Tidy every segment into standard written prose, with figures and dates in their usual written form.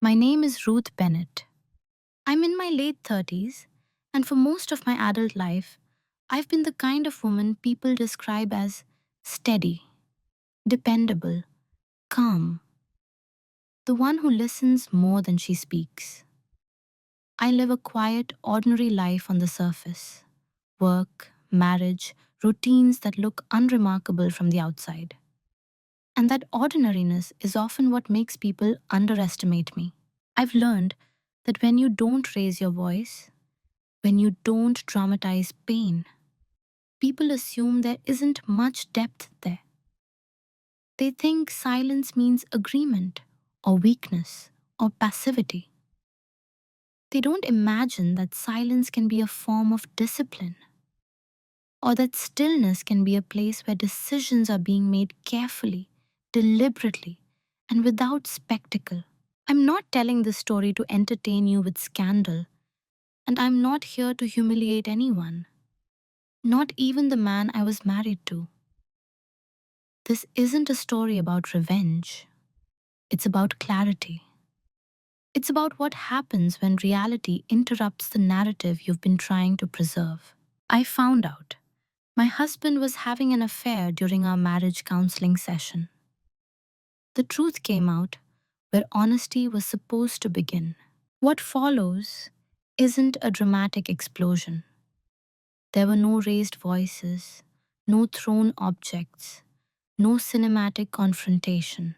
My name is Ruth Bennett. I'm in my late 30s, and for most of my adult life, I've been the kind of woman people describe as steady, dependable, calm, the one who listens more than she speaks. I live a quiet, ordinary life on the surface: work, marriage, routines that look unremarkable from the outside. And that ordinariness is often what makes people underestimate me. I've learned that when you don't raise your voice, when you don't dramatize pain, people assume there isn't much depth there. They think silence means agreement, or weakness, or passivity. They don't imagine that silence can be a form of discipline, or that stillness can be a place where decisions are being made carefully, deliberately, and without spectacle. I'm not telling this story to entertain you with scandal, and I'm not here to humiliate anyone, not even the man I was married to. This isn't a story about revenge. It's about clarity. It's about what happens when reality interrupts the narrative you've been trying to preserve. I found out my husband was having an affair during our marriage counseling session. The truth came out where honesty was supposed to begin. What follows isn't a dramatic explosion. There were no raised voices, no thrown objects, no cinematic confrontation.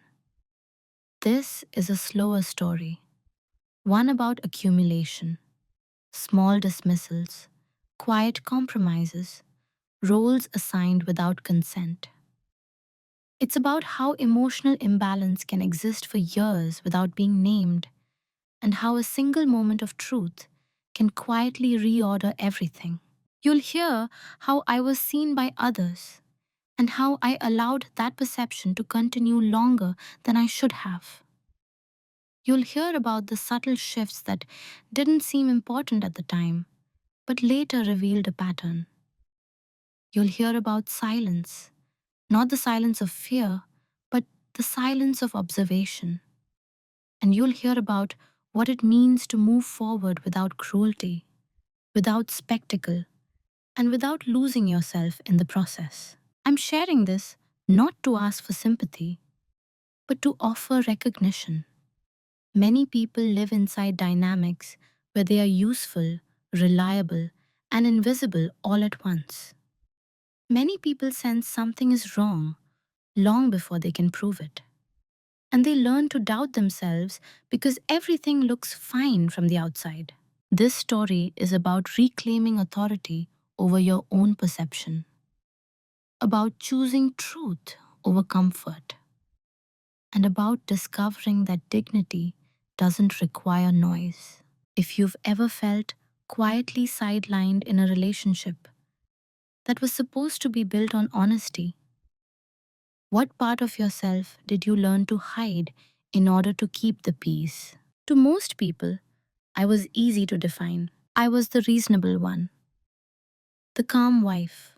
This is a slower story, one about accumulation, small dismissals, quiet compromises, roles assigned without consent. It's about how emotional imbalance can exist for years without being named, and how a single moment of truth can quietly reorder everything. You'll hear how I was seen by others, and how I allowed that perception to continue longer than I should have. You'll hear about the subtle shifts that didn't seem important at the time, but later revealed a pattern. You'll hear about silence, not the silence of fear, but the silence of observation. And you'll hear about what it means to move forward without cruelty, without spectacle, and without losing yourself in the process. I'm sharing this not to ask for sympathy, but to offer recognition. Many people live inside dynamics where they are useful, reliable, and invisible all at once. Many people sense something is wrong long before they can prove it. And they learn to doubt themselves because everything looks fine from the outside. This story is about reclaiming authority over your own perception, about choosing truth over comfort, and about discovering that dignity doesn't require noise. If you've ever felt quietly sidelined in a relationship that was supposed to be built on honesty, what part of yourself did you learn to hide in order to keep the peace? To most people, I was easy to define. I was the reasonable one, the calm wife,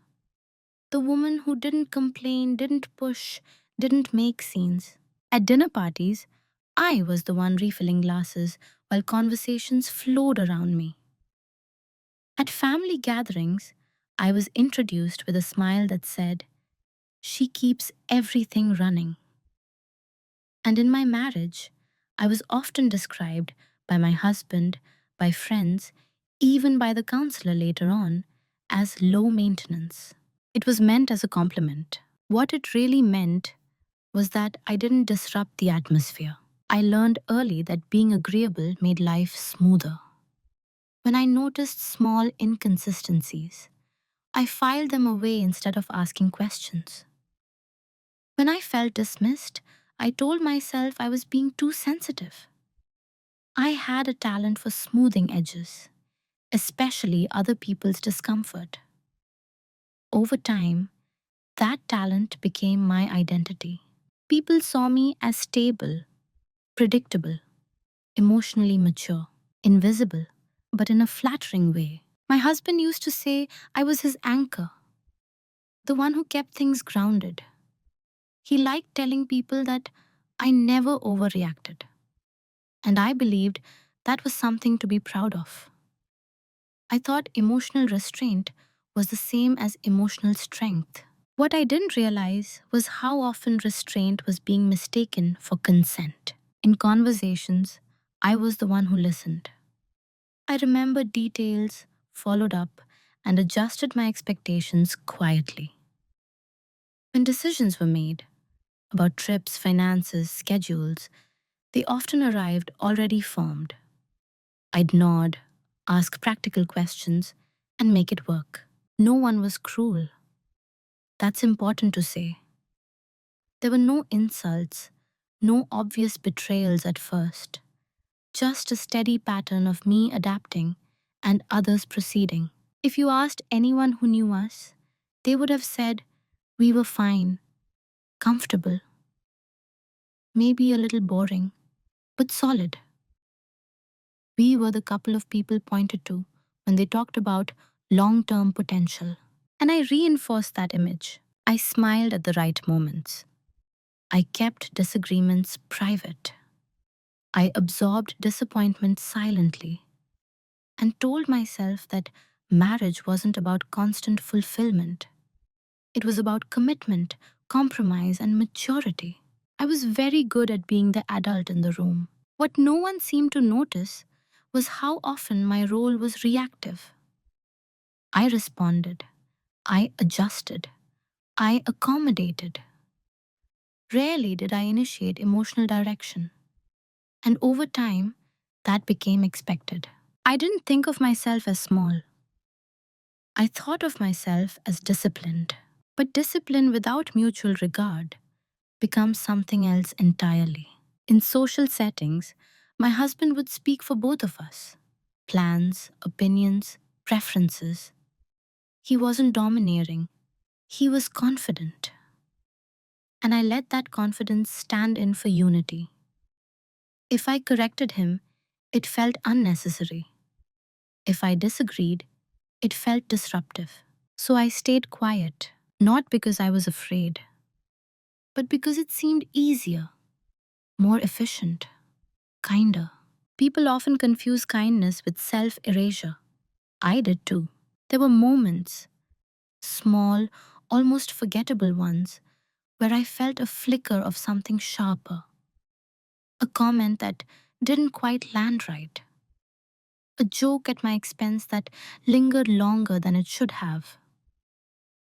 the woman who didn't complain, didn't push, didn't make scenes. At dinner parties, I was the one refilling glasses while conversations flowed around me. At family gatherings, I was introduced with a smile that said, "She keeps everything running." And in my marriage, I was often described by my husband, by friends, even by the counselor later on, as low maintenance. It was meant as a compliment. What it really meant was that I didn't disrupt the atmosphere. I learned early that being agreeable made life smoother. When I noticed small inconsistencies, I filed them away instead of asking questions. When I felt dismissed, I told myself I was being too sensitive. I had a talent for smoothing edges, especially other people's discomfort. Over time, that talent became my identity. People saw me as stable, predictable, emotionally mature, invisible, but in a flattering way. My husband used to say I was his anchor, the one who kept things grounded. He liked telling people that I never overreacted. and I believed that was something to be proud of. I thought emotional restraint was the same as emotional strength. What I didn't realize was how often restraint was being mistaken for consent. In conversations, I was the one who listened. I remembered details, followed up, and adjusted my expectations quietly. When decisions were made about trips, finances, schedules, they often arrived already formed. I'd nod, ask practical questions, and make it work. No one was cruel. That's important to say. There were no insults, no obvious betrayals at first, just a steady pattern of me adapting and others proceeding. If you asked anyone who knew us, they would have said we were fine, comfortable, maybe a little boring, but solid. We were the couple of people pointed to when they talked about long term potential. And I reinforced that image. I smiled at the right moments. I kept disagreements private. I absorbed disappointment silently and told myself that marriage wasn't about constant fulfillment. It was about commitment, compromise, and maturity. I was very good at being the adult in the room. What no one seemed to notice was how often my role was reactive. I responded, I adjusted, I accommodated. Rarely did I initiate emotional direction, and over time, that became expected. I didn't think of myself as small. I thought of myself as disciplined. But discipline without mutual regard becomes something else entirely. In social settings, my husband would speak for both of us plans, opinions, preferences. He wasn't domineering, he was confident. And I let that confidence stand in for unity. If I corrected him, it felt unnecessary. If I disagreed, it felt disruptive. So I stayed quiet, not because I was afraid, but because it seemed easier, more efficient, kinder. People often confuse kindness with self erasure. I did too. There were moments, small, almost forgettable ones, where I felt a flicker of something sharper, a comment that didn't quite land right, a joke at my expense that lingered longer than it should have,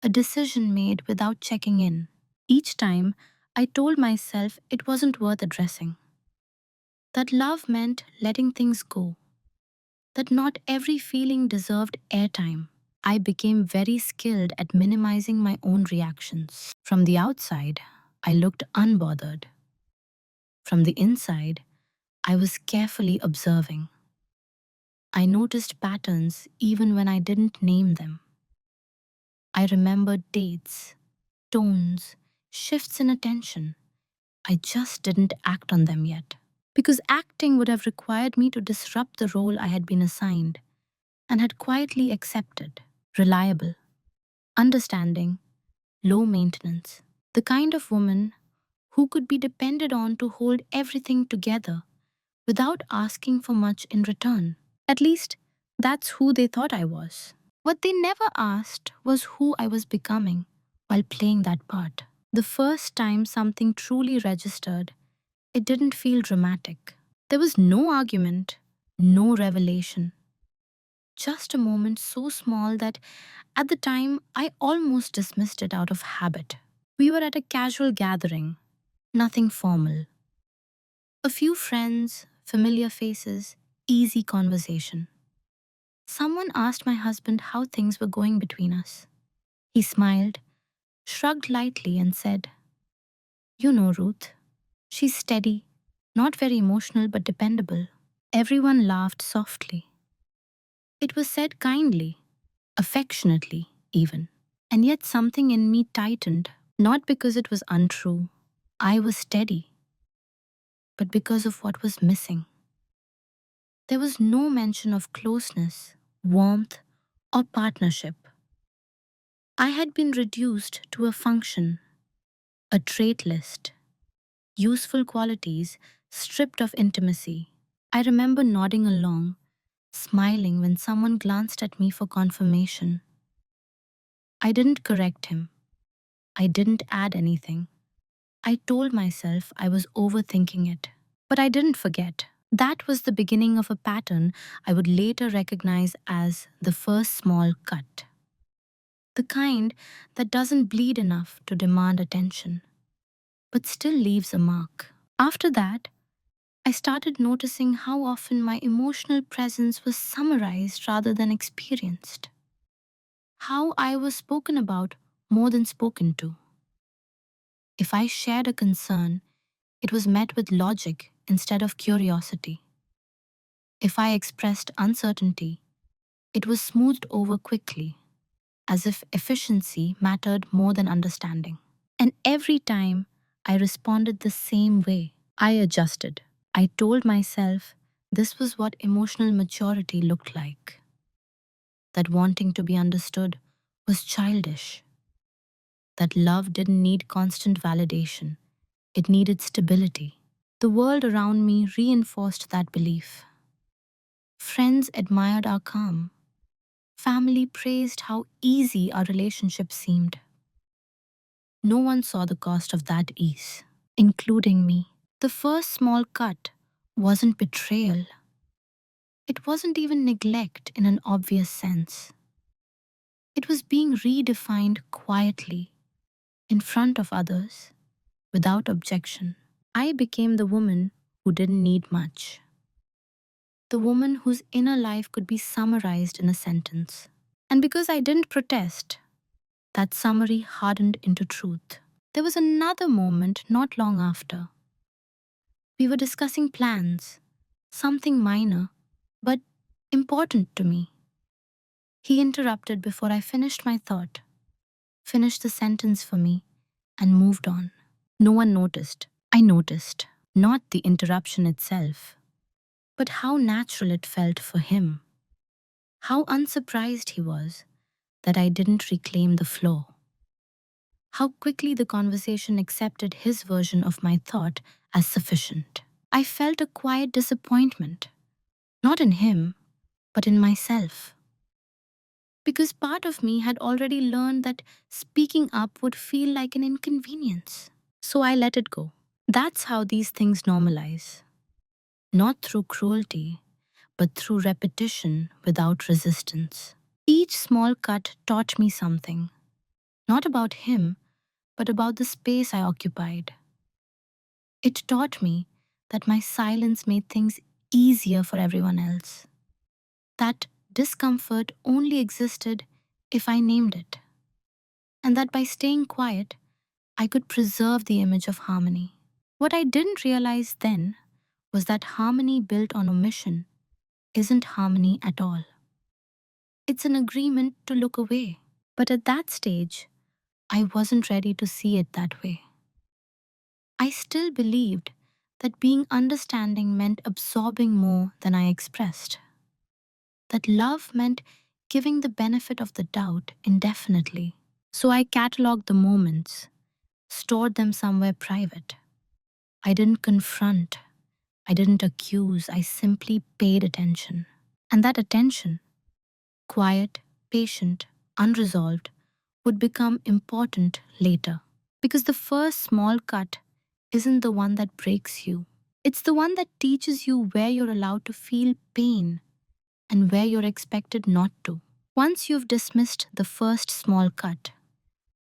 a decision made without checking in. Each time, I told myself it wasn't worth addressing, that love meant letting things go, that not every feeling deserved airtime. I became very skilled at minimizing my own reactions. From the outside, I looked unbothered. From the inside, I was carefully observing. I noticed patterns even when I didn't name them. I remembered dates, tones, shifts in attention. I just didn't act on them yet. Because acting would have required me to disrupt the role I had been assigned and had quietly accepted. Reliable, understanding, low maintenance. The kind of woman who could be depended on to hold everything together without asking for much in return. At least, that's who they thought I was. What they never asked was who I was becoming while playing that part. The first time something truly registered, it didn't feel dramatic. There was no argument, no revelation, just a moment so small that at the time I almost dismissed it out of habit. We were at a casual gathering, nothing formal. A few friends, familiar faces, easy conversation. Someone asked my husband how things were going between us. He smiled, shrugged lightly, and said, "You know Ruth. She's steady, not very emotional but dependable." Everyone laughed softly. It was said kindly, affectionately, even. And yet something in me tightened, not because it was untrue. I was steady, but because of what was missing. There was no mention of closeness, warmth, or partnership. I had been reduced to a function, a trait list, useful qualities stripped of intimacy. I remember nodding along, smiling when someone glanced at me for confirmation. I didn't correct him. I didn't add anything. I told myself I was overthinking it. But I didn't forget. That was the beginning of a pattern I would later recognize as the first small cut. The kind that doesn't bleed enough to demand attention, but still leaves a mark. After that, I started noticing how often my emotional presence was summarized rather than experienced. How I was spoken about more than spoken to. If I shared a concern, it was met with logic instead of curiosity. If I expressed uncertainty, it was smoothed over quickly, as if efficiency mattered more than understanding. And every time I responded the same way, I adjusted. I told myself this was what emotional maturity looked like, that wanting to be understood was childish, that love didn't need constant validation, it needed stability. The world around me reinforced that belief. Friends admired our calm. Family praised how easy our relationship seemed. No one saw the cost of that ease, including me. The first small cut wasn't betrayal. It wasn't even neglect in an obvious sense. It was being redefined quietly, in front of others, without objection. I became the woman who didn't need much. The woman whose inner life could be summarized in a sentence. And because I didn't protest, that summary hardened into truth. There was another moment not long after. We were discussing plans, something minor, but important to me. He interrupted before I finished my thought, finished the sentence for me, and moved on. No one noticed. I noticed, not the interruption itself, but how natural it felt for him, how unsurprised he was that I didn't reclaim the flow, how quickly the conversation accepted his version of my thought as sufficient. I felt a quiet disappointment, not in him, but in myself. Because part of me had already learned that speaking up would feel like an inconvenience. So I let it go. That's how these things normalize. Not through cruelty, but through repetition without resistance. Each small cut taught me something, not about him, but about the space I occupied. It taught me that my silence made things easier for everyone else, that discomfort only existed if I named it, and that by staying quiet, I could preserve the image of harmony. What I didn't realize then was that harmony built on omission isn't harmony at all. It's an agreement to look away. But at that stage, I wasn't ready to see it that way. I still believed that being understanding meant absorbing more than I expressed, that love meant giving the benefit of the doubt indefinitely. So I catalogued the moments, stored them somewhere private. I didn't confront, I didn't accuse, I simply paid attention. And that attention, quiet, patient, unresolved, would become important later. Because the first small cut isn't the one that breaks you. It's the one that teaches you where you're allowed to feel pain and where you're expected not to. Once you've dismissed the first small cut,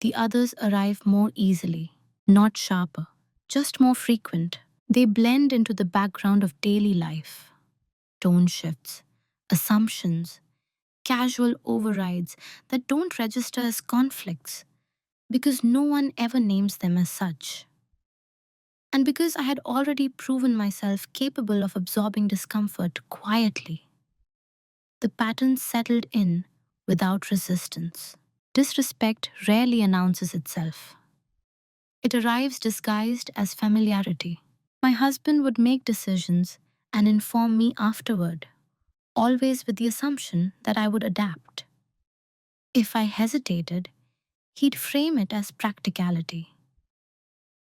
the others arrive more easily, not sharper, just more frequent. They blend into the background of daily life. Tone shifts, assumptions, casual overrides that don't register as conflicts because no one ever names them as such. And because I had already proven myself capable of absorbing discomfort quietly, the pattern settled in without resistance. Disrespect rarely announces itself. It arrives disguised as familiarity. My husband would make decisions and inform me afterward, always with the assumption that I would adapt. If I hesitated, he'd frame it as practicality.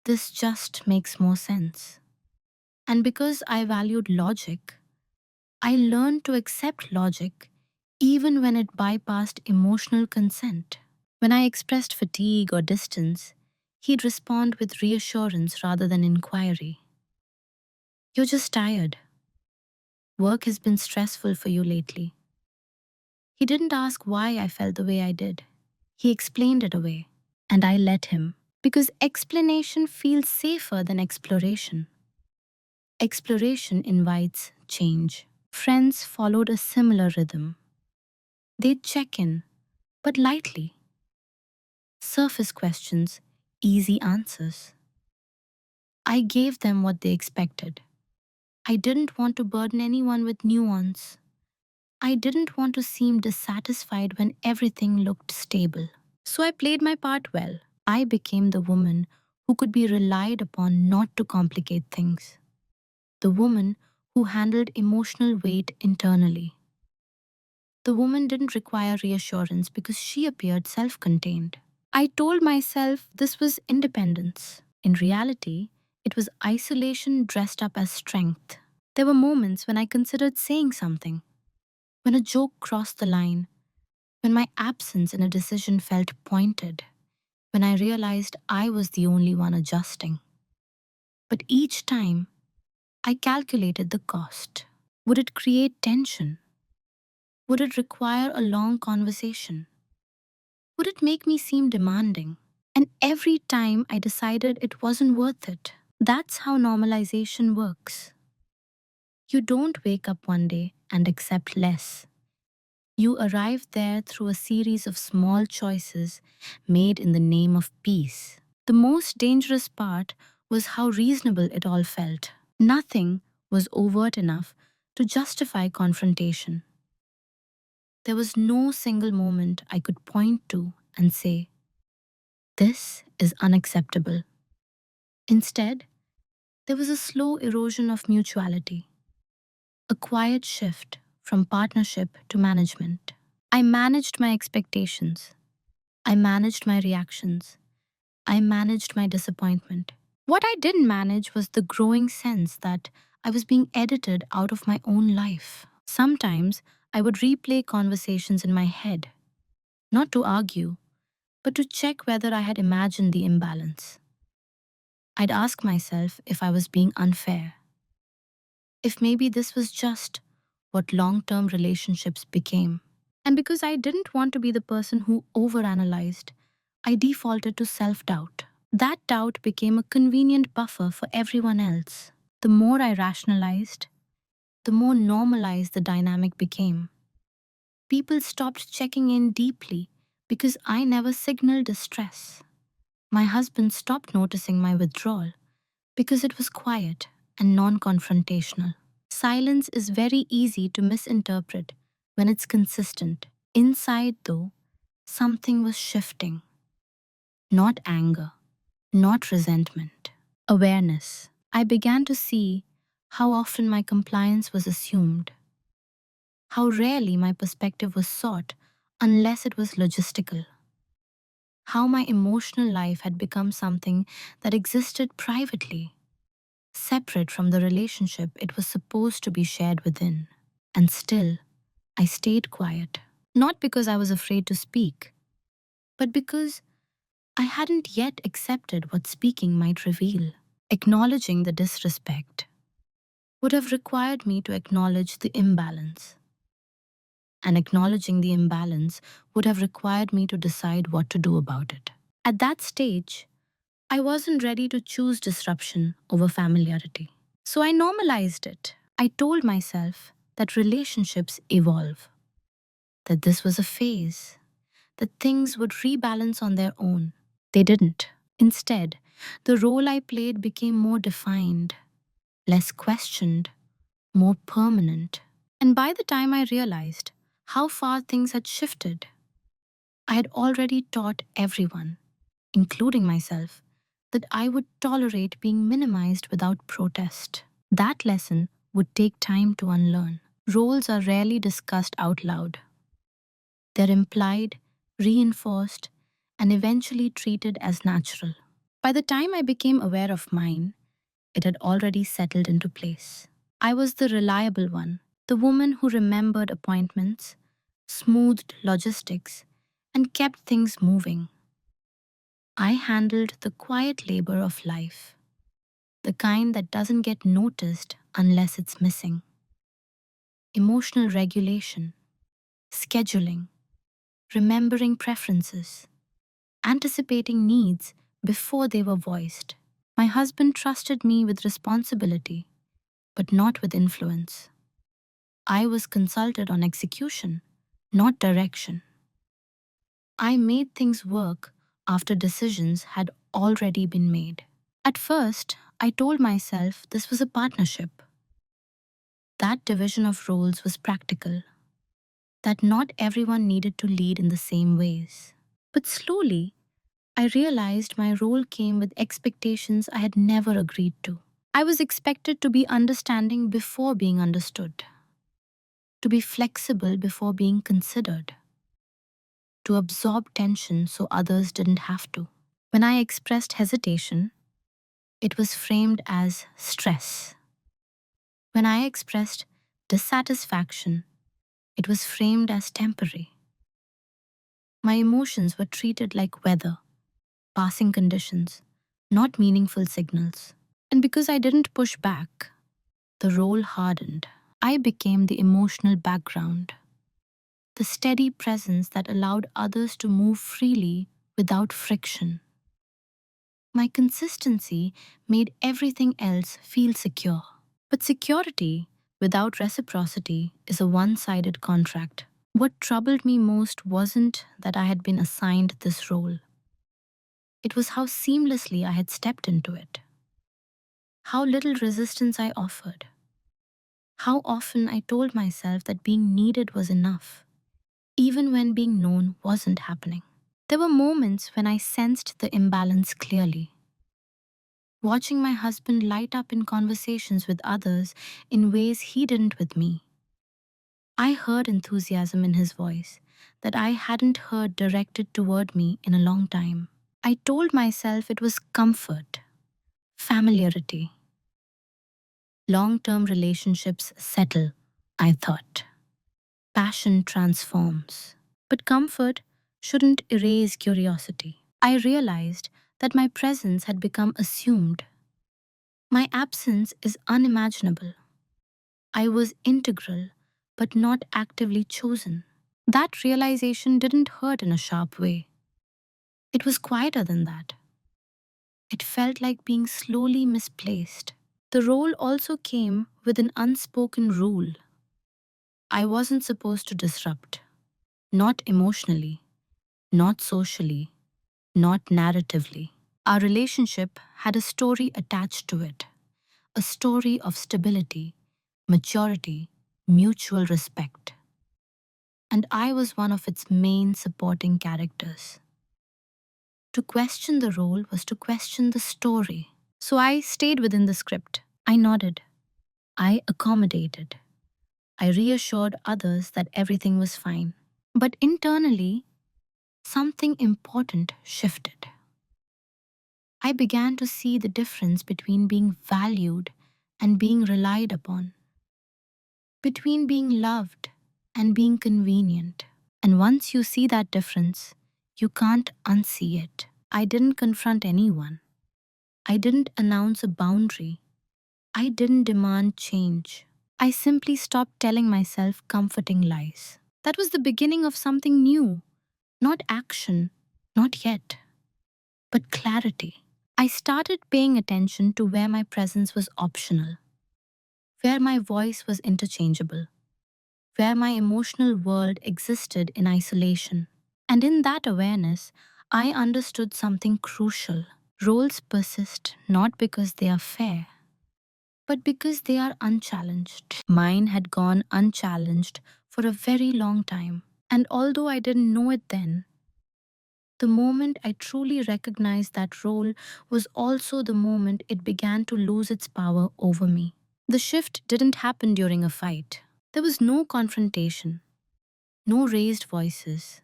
This just makes more sense. And because I valued logic, I learned to accept logic even when it bypassed emotional consent. When I expressed fatigue or distance, he'd respond with reassurance rather than inquiry. You're just tired. Work has been stressful for you lately. He didn't ask why I felt the way I did. He explained it away, and I let him. Because explanation feels safer than exploration. Exploration invites change. Friends followed a similar rhythm. They'd check in, but lightly. Surface questions, easy answers. I gave them what they expected. I didn't want to burden anyone with nuance. I didn't want to seem dissatisfied when everything looked stable. So I played my part well. I became the woman who could be relied upon not to complicate things. The woman who handled emotional weight internally. The woman didn't require reassurance because she appeared self contained. I told myself this was independence. In reality, it was isolation dressed up as strength. There were moments when I considered saying something, when a joke crossed the line, when my absence in a decision felt pointed, when I realized I was the only one adjusting. But each time, I calculated the cost. Would it create tension? Would it require a long conversation? Would it make me seem demanding? And every time I decided it wasn't worth it. That's how normalization works. You don't wake up one day and accept less. You arrive there through a series of small choices made in the name of peace. The most dangerous part was how reasonable it all felt. Nothing was overt enough to justify confrontation. There was no single moment I could point to and say, this is unacceptable. Instead, there was a slow erosion of mutuality, a quiet shift from partnership to management. I managed my expectations. I managed my reactions. I managed my disappointment. What I didn't manage was the growing sense that I was being edited out of my own life. Sometimes I would replay conversations in my head, not to argue, but to check whether I had imagined the imbalance. I'd ask myself if I was being unfair, if maybe this was just what long term relationships became. And because I didn't want to be the person who overanalyzed, I defaulted to self doubt. That doubt became a convenient buffer for everyone else. The more I rationalized, the more normalized the dynamic became. People stopped checking in deeply because I never signaled distress. My husband stopped noticing my withdrawal because it was quiet and non confrontational. Silence is very easy to misinterpret when it's consistent. Inside, though, something was shifting. Not anger, not resentment. Awareness. I began to see how often my compliance was assumed, how rarely my perspective was sought unless it was logistical, how my emotional life had become something that existed privately, separate from the relationship it was supposed to be shared within. And still, I stayed quiet, not because I was afraid to speak, but because I hadn't yet accepted what speaking might reveal. Acknowledging the disrespect would have required me to acknowledge the imbalance. And acknowledging the imbalance would have required me to decide what to do about it. At that stage, I wasn't ready to choose disruption over familiarity. So I normalized it. I told myself that relationships evolve, that this was a phase, that things would rebalance on their own. They didn't. Instead, the role I played became more defined, less questioned, more permanent. And by the time I realized how far things had shifted, I had already taught everyone, including myself, that I would tolerate being minimized without protest. That lesson would take time to unlearn. Roles are rarely discussed out loud. They're implied, reinforced, and eventually treated as natural. By the time I became aware of mine, it had already settled into place. I was the reliable one, the woman who remembered appointments, smoothed logistics, and kept things moving. I handled the quiet labor of life, the kind that doesn't get noticed unless it's missing. Emotional regulation, scheduling, remembering preferences, anticipating needs before they were voiced. My husband trusted me with responsibility, but not with influence. I was consulted on execution, not direction. I made things work after decisions had already been made. At first, I told myself this was a partnership. That division of roles was practical, that not everyone needed to lead in the same ways. But slowly, I realized my role came with expectations I had never agreed to. I was expected to be understanding before being understood, to be flexible before being considered, to absorb tension so others didn't have to. When I expressed hesitation, it was framed as stress. When I expressed dissatisfaction, it was framed as temporary. My emotions were treated like weather, passing conditions, not meaningful signals. And because I didn't push back, the role hardened. I became the emotional background, the steady presence that allowed others to move freely without friction. My consistency made everything else feel secure. But security without reciprocity is a one sided contract. What troubled me most wasn't that I had been assigned this role, it was how seamlessly I had stepped into it, how little resistance I offered, how often I told myself that being needed was enough, even when being known wasn't happening. There were moments when I sensed the imbalance clearly. Watching my husband light up in conversations with others in ways he didn't with me. I heard enthusiasm in his voice that I hadn't heard directed toward me in a long time. I told myself it was comfort, familiarity. Long term relationships settle, I thought. Passion transforms. But comfort shouldn't erase curiosity. I realized that my presence had become assumed. My absence is unimaginable. I was integral, but not actively chosen. That realization didn't hurt in a sharp way. It was quieter than that. It felt like being slowly misplaced. The role also came with an unspoken rule. I wasn't supposed to disrupt. Not emotionally, not socially, not narratively. Our relationship had a story attached to it, a story of stability, maturity, mutual respect. And I was one of its main supporting characters. To question the role was to question the story. So I stayed within the script. I nodded. I accommodated. I reassured others that everything was fine. But internally, something important shifted. I began to see the difference between being valued and being relied upon, between being loved and being convenient. And once you see that difference, you can't unsee it. I didn't confront anyone. I didn't announce a boundary. I didn't demand change. I simply stopped telling myself comforting lies. That was the beginning of something new. Not action, not yet, but clarity. I started paying attention to where my presence was optional, where my voice was interchangeable, where my emotional world existed in isolation. And in that awareness, I understood something crucial. Roles persist not because they are fair, but because they are unchallenged. Mine had gone unchallenged for a very long time. And although I didn't know it then, the moment I truly recognized that role was also the moment it began to lose its power over me. The shift didn't happen during a fight. There was no confrontation, no raised voices,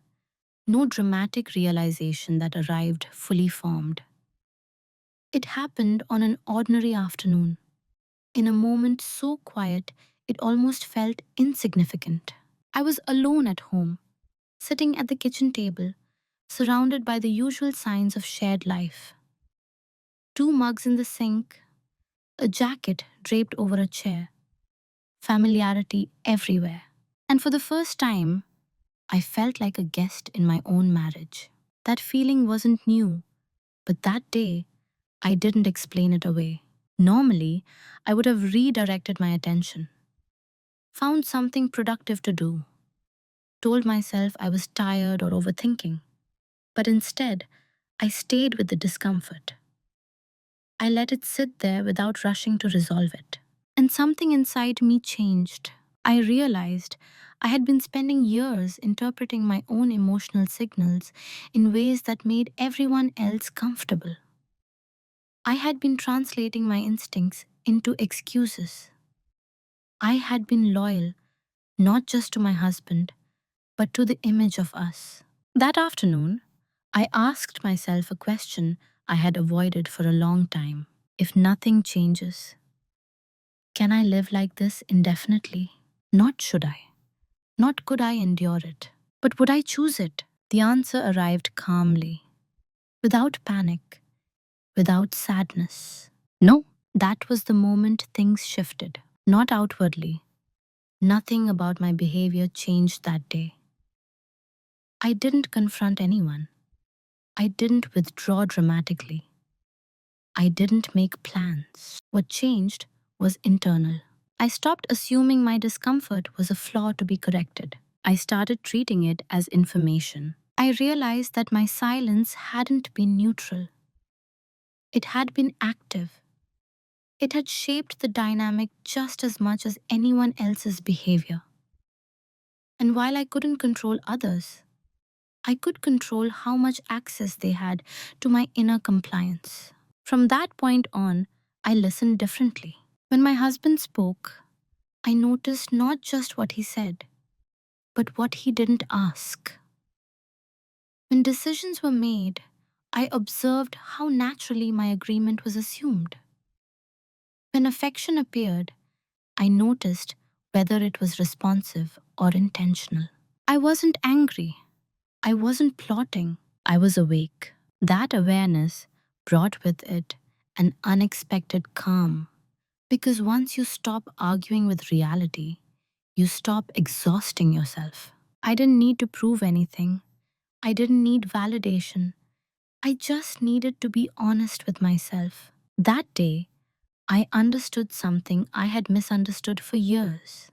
no dramatic realization that arrived fully formed. It happened on an ordinary afternoon, in a moment so quiet It almost felt insignificant. I was alone at home, sitting at the kitchen table, surrounded by the usual signs of shared life. Two mugs in the sink, a jacket draped over a chair, familiarity everywhere. And for the first time, I felt like a guest in my own marriage. That feeling wasn't new, but that day, I didn't explain it away. Normally, I would have redirected my attention, found something productive to do, told myself I was tired or overthinking. But instead, I stayed with the discomfort. I let it sit there without rushing to resolve it. And something inside me changed. I realized I had been spending years interpreting my own emotional signals in ways that made everyone else comfortable. I had been translating my instincts into excuses. I had been loyal not just to my husband, but to the image of us. That afternoon, I asked myself a question I had avoided for a long time. If nothing changes, can I live like this indefinitely? Not should I. Not could I endure it. But would I choose it? The answer arrived calmly, without panic, without sadness. No, that was the moment things shifted. Not outwardly. Nothing about my behavior changed that day. I didn't confront anyone. I didn't withdraw dramatically. I didn't make plans. What changed was internal. I stopped assuming my discomfort was a flaw to be corrected. I started treating it as information. I realized that my silence hadn't been neutral. It had been active. It had shaped the dynamic just as much as anyone else's behavior. And while I couldn't control others, I could control how much access they had to my inner compliance. From that point on, I listened differently. When my husband spoke, I noticed not just what he said, but what he didn't ask. When decisions were made, I observed how naturally my agreement was assumed. When affection appeared, I noticed whether it was responsive or intentional. I wasn't angry. I wasn't plotting. I was awake. That awareness brought with it an unexpected calm. Because once you stop arguing with reality, you stop exhausting yourself. I didn't need to prove anything. I didn't need validation. I just needed to be honest with myself. That day, I understood something I had misunderstood for years.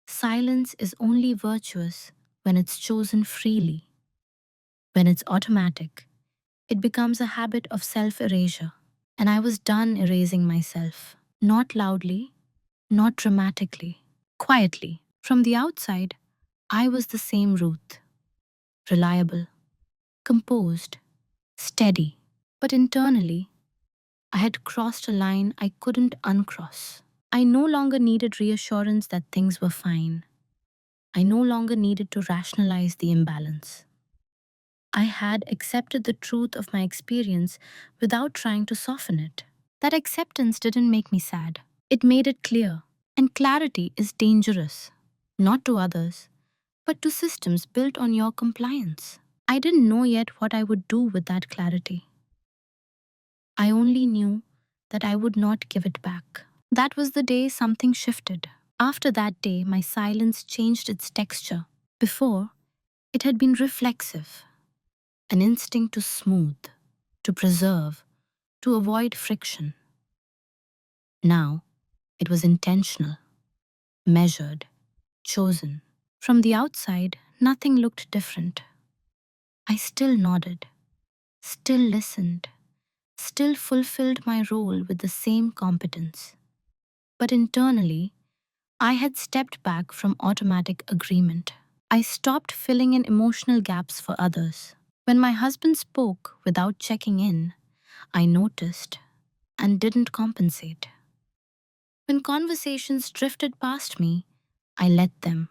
Silence is only virtuous when it's chosen freely. When it's automatic, it becomes a habit of self erasure. And I was done erasing myself. Not loudly, not dramatically, quietly. From the outside, I was the same Ruth, reliable, composed, steady. But internally, I had crossed a line I couldn't uncross. I no longer needed reassurance that things were fine. I no longer needed to rationalize the imbalance. I had accepted the truth of my experience without trying to soften it. That acceptance didn't make me sad. It made it clear. And clarity is dangerous, not to others, but to systems built on your compliance. I didn't know yet what I would do with that clarity. I only knew that I would not give it back. That was the day something shifted. After that day, my silence changed its texture. Before, it had been reflexive, an instinct to smooth, to preserve, to avoid friction. Now, it was intentional, measured, chosen. From the outside, nothing looked different. I still nodded, still listened, still fulfilled my role with the same competence. But internally, I had stepped back from automatic agreement. I stopped filling in emotional gaps for others. When my husband spoke without checking in, I noticed and didn't compensate. When conversations drifted past me, I let them.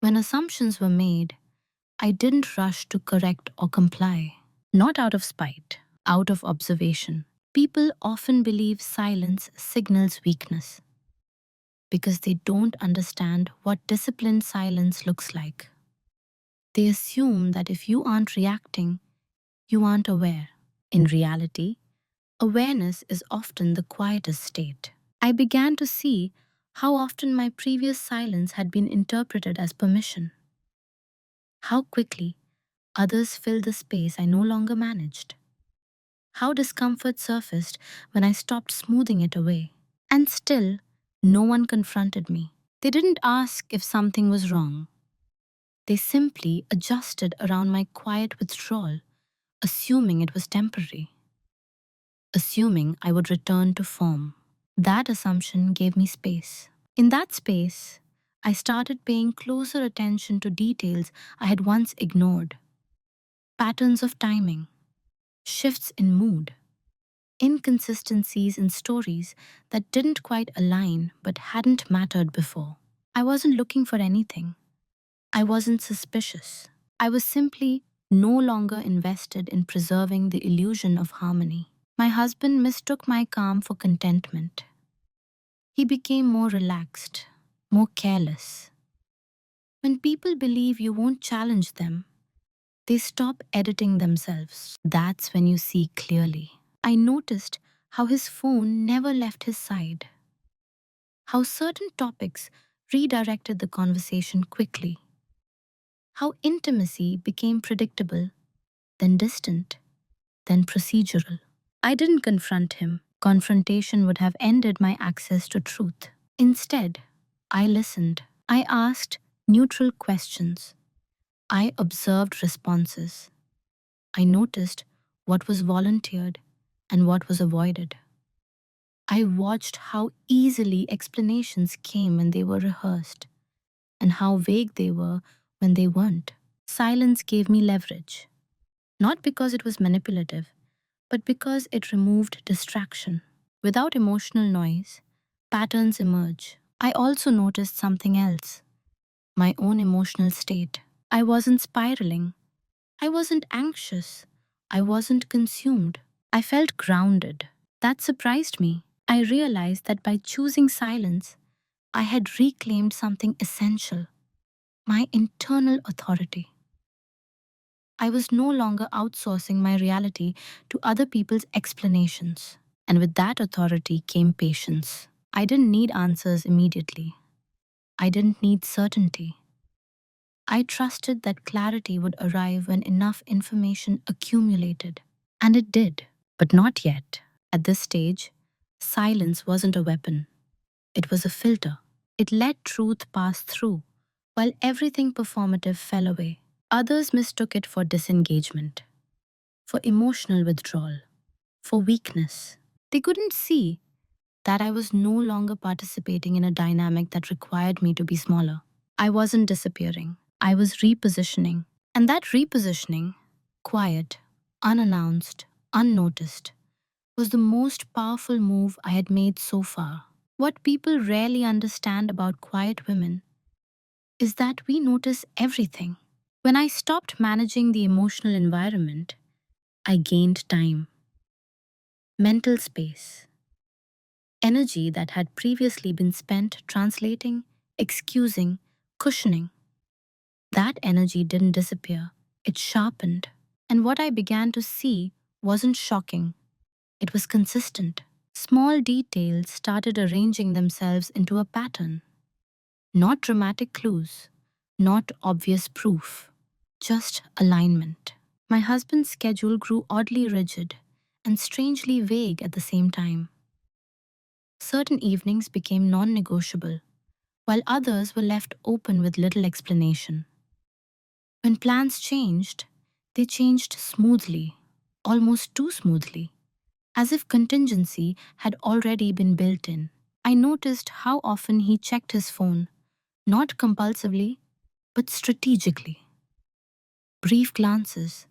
When assumptions were made, I didn't rush to correct or comply. Not out of spite, out of observation. People often believe silence signals weakness. because they don't understand what disciplined silence looks like. They assume that if you aren't reacting, you aren't aware. In reality, awareness is often the quietest state. I began to see how often my previous silence had been interpreted as permission, how quickly others filled the space I no longer managed, how discomfort surfaced when I stopped smoothing it away. And still, no one confronted me. They didn't ask if something was wrong. They simply adjusted around my quiet withdrawal, assuming it was temporary, assuming I would return to form. That assumption gave me space. In that space, I started paying closer attention to details I had once ignored: patterns of timing, shifts in mood, inconsistencies in stories that didn't quite align but hadn't mattered before. I wasn't looking for anything. I wasn't suspicious. I was simply no longer invested in preserving the illusion of harmony. My husband mistook my calm for contentment. He became more relaxed, more careless. When people believe you won't challenge them, they stop editing themselves. That's when you see clearly. I noticed how his phone never left his side, how certain topics redirected the conversation quickly, how intimacy became predictable, then distant, then procedural. I didn't confront him. Confrontation would have ended my access to truth. Instead, I listened. I asked neutral questions. I observed responses. I noticed what was volunteered and what was avoided. I watched how easily explanations came when they were rehearsed, and how vague they were when they weren't. Silence gave me leverage, not because it was manipulative, but because it removed distraction. Without emotional noise, patterns emerge. I also noticed something else: my own emotional state. I wasn't spiraling. I wasn't anxious. I wasn't consumed. I felt grounded. That surprised me. I realized that by choosing silence, I had reclaimed something essential: my internal authority. I was no longer outsourcing my reality to other people's explanations. And with that authority came patience. I didn't need answers immediately. I didn't need certainty. I trusted that clarity would arrive when enough information accumulated. And it did, but not yet. At this stage, silence wasn't a weapon, it was a filter. It let truth pass through, while everything performative fell away. Others mistook it for disengagement, for emotional withdrawal, for weakness. They couldn't see that I was no longer participating in a dynamic that required me to be smaller. I wasn't disappearing, I was repositioning. And that repositioning, quiet, unannounced, unnoticed, was the most powerful move I had made so far. What people rarely understand about quiet women is that we notice everything. When I stopped managing the emotional environment, I gained time, mental space, energy that had previously been spent translating, excusing, cushioning. That energy didn't disappear, it sharpened. And what I began to see wasn't shocking, it was consistent. Small details started arranging themselves into a pattern. Not dramatic clues, not obvious proof, just alignment. My husband's schedule grew oddly rigid and strangely vague at the same time. Certain evenings became non negotiable, while others were left open with little explanation. When plans changed, they changed smoothly, almost too smoothly, as if contingency had already been built in. I noticed how often he checked his phone, not compulsively, but strategically. Brief glances,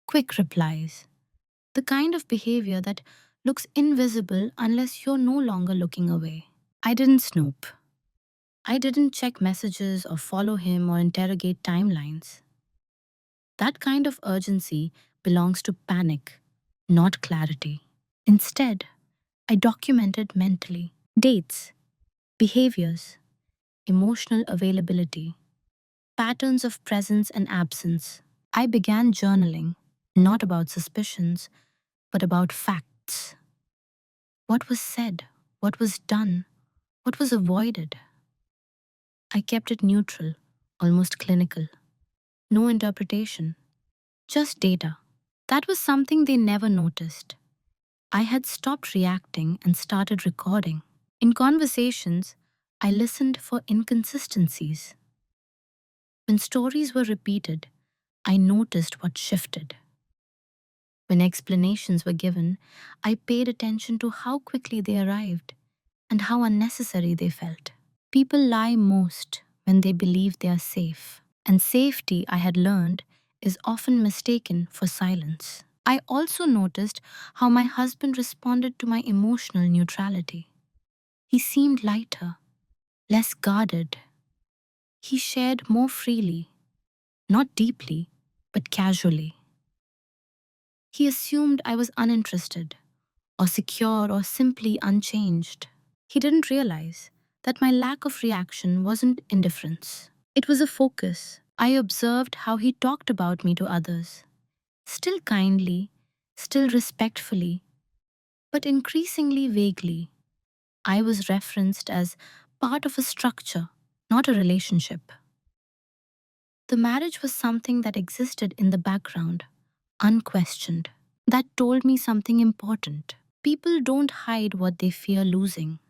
quick replies, the kind of behavior that looks invisible unless you're no longer looking away. I didn't snoop. I didn't check messages or follow him or interrogate timelines. That kind of urgency belongs to panic, not clarity. Instead, I documented mentally dates, behaviors, emotional availability, patterns of presence and absence. I began journaling, not about suspicions, but about facts. What was said, what was done, what was avoided. I kept it neutral, almost clinical. No interpretation, just data. That was something they never noticed. I had stopped reacting and started recording. In conversations, I listened for inconsistencies. When stories were repeated, I noticed what shifted. When explanations were given, I paid attention to how quickly they arrived and how unnecessary they felt. People lie most when they believe they are safe, and safety, I had learned, is often mistaken for silence. I also noticed how my husband responded to my emotional neutrality. He seemed lighter, less guarded. He shared more freely, not deeply, but casually. He assumed I was uninterested, or secure, or simply unchanged. He didn't realize that my lack of reaction wasn't indifference. It was a focus. I observed how he talked about me to others, still kindly, still respectfully, but increasingly vaguely. I was referenced as part of a structure, not a relationship. The marriage was something that existed in the background, unquestioned. That told me something important. People don't hide what they fear losing,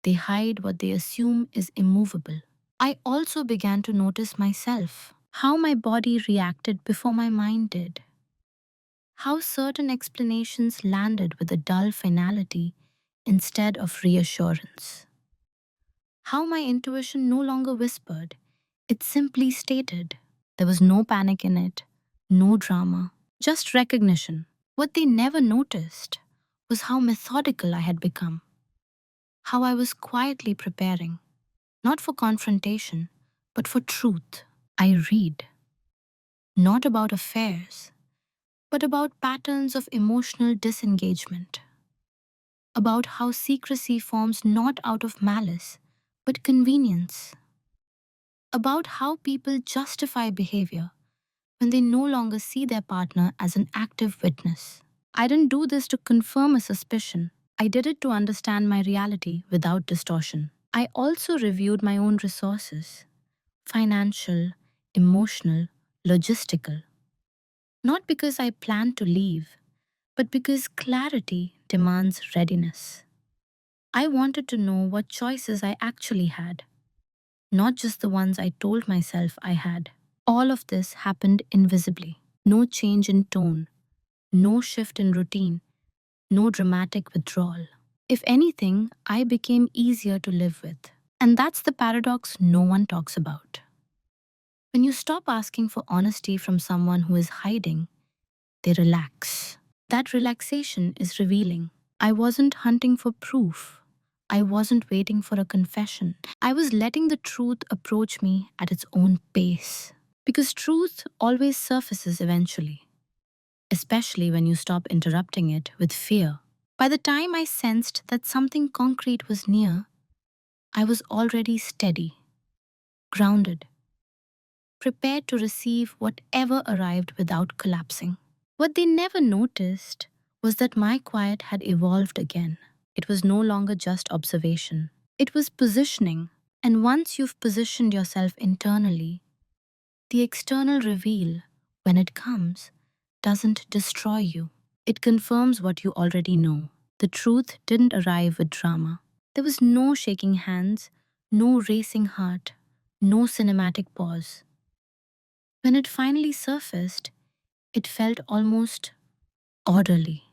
they hide what they assume is immovable. I also began to notice myself, how my body reacted before my mind did, how certain explanations landed with a dull finality instead of reassurance, how my intuition no longer whispered, it simply stated. There was no panic in it, no drama, just recognition. What they never noticed was how methodical I had become, how I was quietly preparing, not for confrontation, but for truth. I read, not about affairs, but about patterns of emotional disengagement, about how secrecy forms not out of malice, but convenience, about how people justify behavior when they no longer see their partner as an active witness. I didn't do this to confirm a suspicion. I did it to understand my reality without distortion. I also reviewed my own resources, financial, emotional, logistical. Not because I planned to leave, but because clarity demands readiness. I wanted to know what choices I actually had, not just the ones I told myself I had. All of this happened invisibly. No change in tone, no shift in routine, no dramatic withdrawal. If anything, I became easier to live with. And that's the paradox no one talks about. When you stop asking for honesty from someone who is hiding, they relax. That relaxation is revealing. I wasn't hunting for proof. I wasn't waiting for a confession. I was letting the truth approach me at its own pace. Because truth always surfaces eventually, especially when you stop interrupting it with fear. By the time I sensed that something concrete was near, I was already steady, grounded, prepared to receive whatever arrived without collapsing. What they never noticed was that my quiet had evolved again. It was no longer just observation, it was positioning. And once you've positioned yourself internally, the external reveal, when it comes, doesn't destroy you. It confirms what you already know. The truth didn't arrive with drama. There was no shaking hands, no racing heart, no cinematic pause. When it finally surfaced, it felt almost orderly,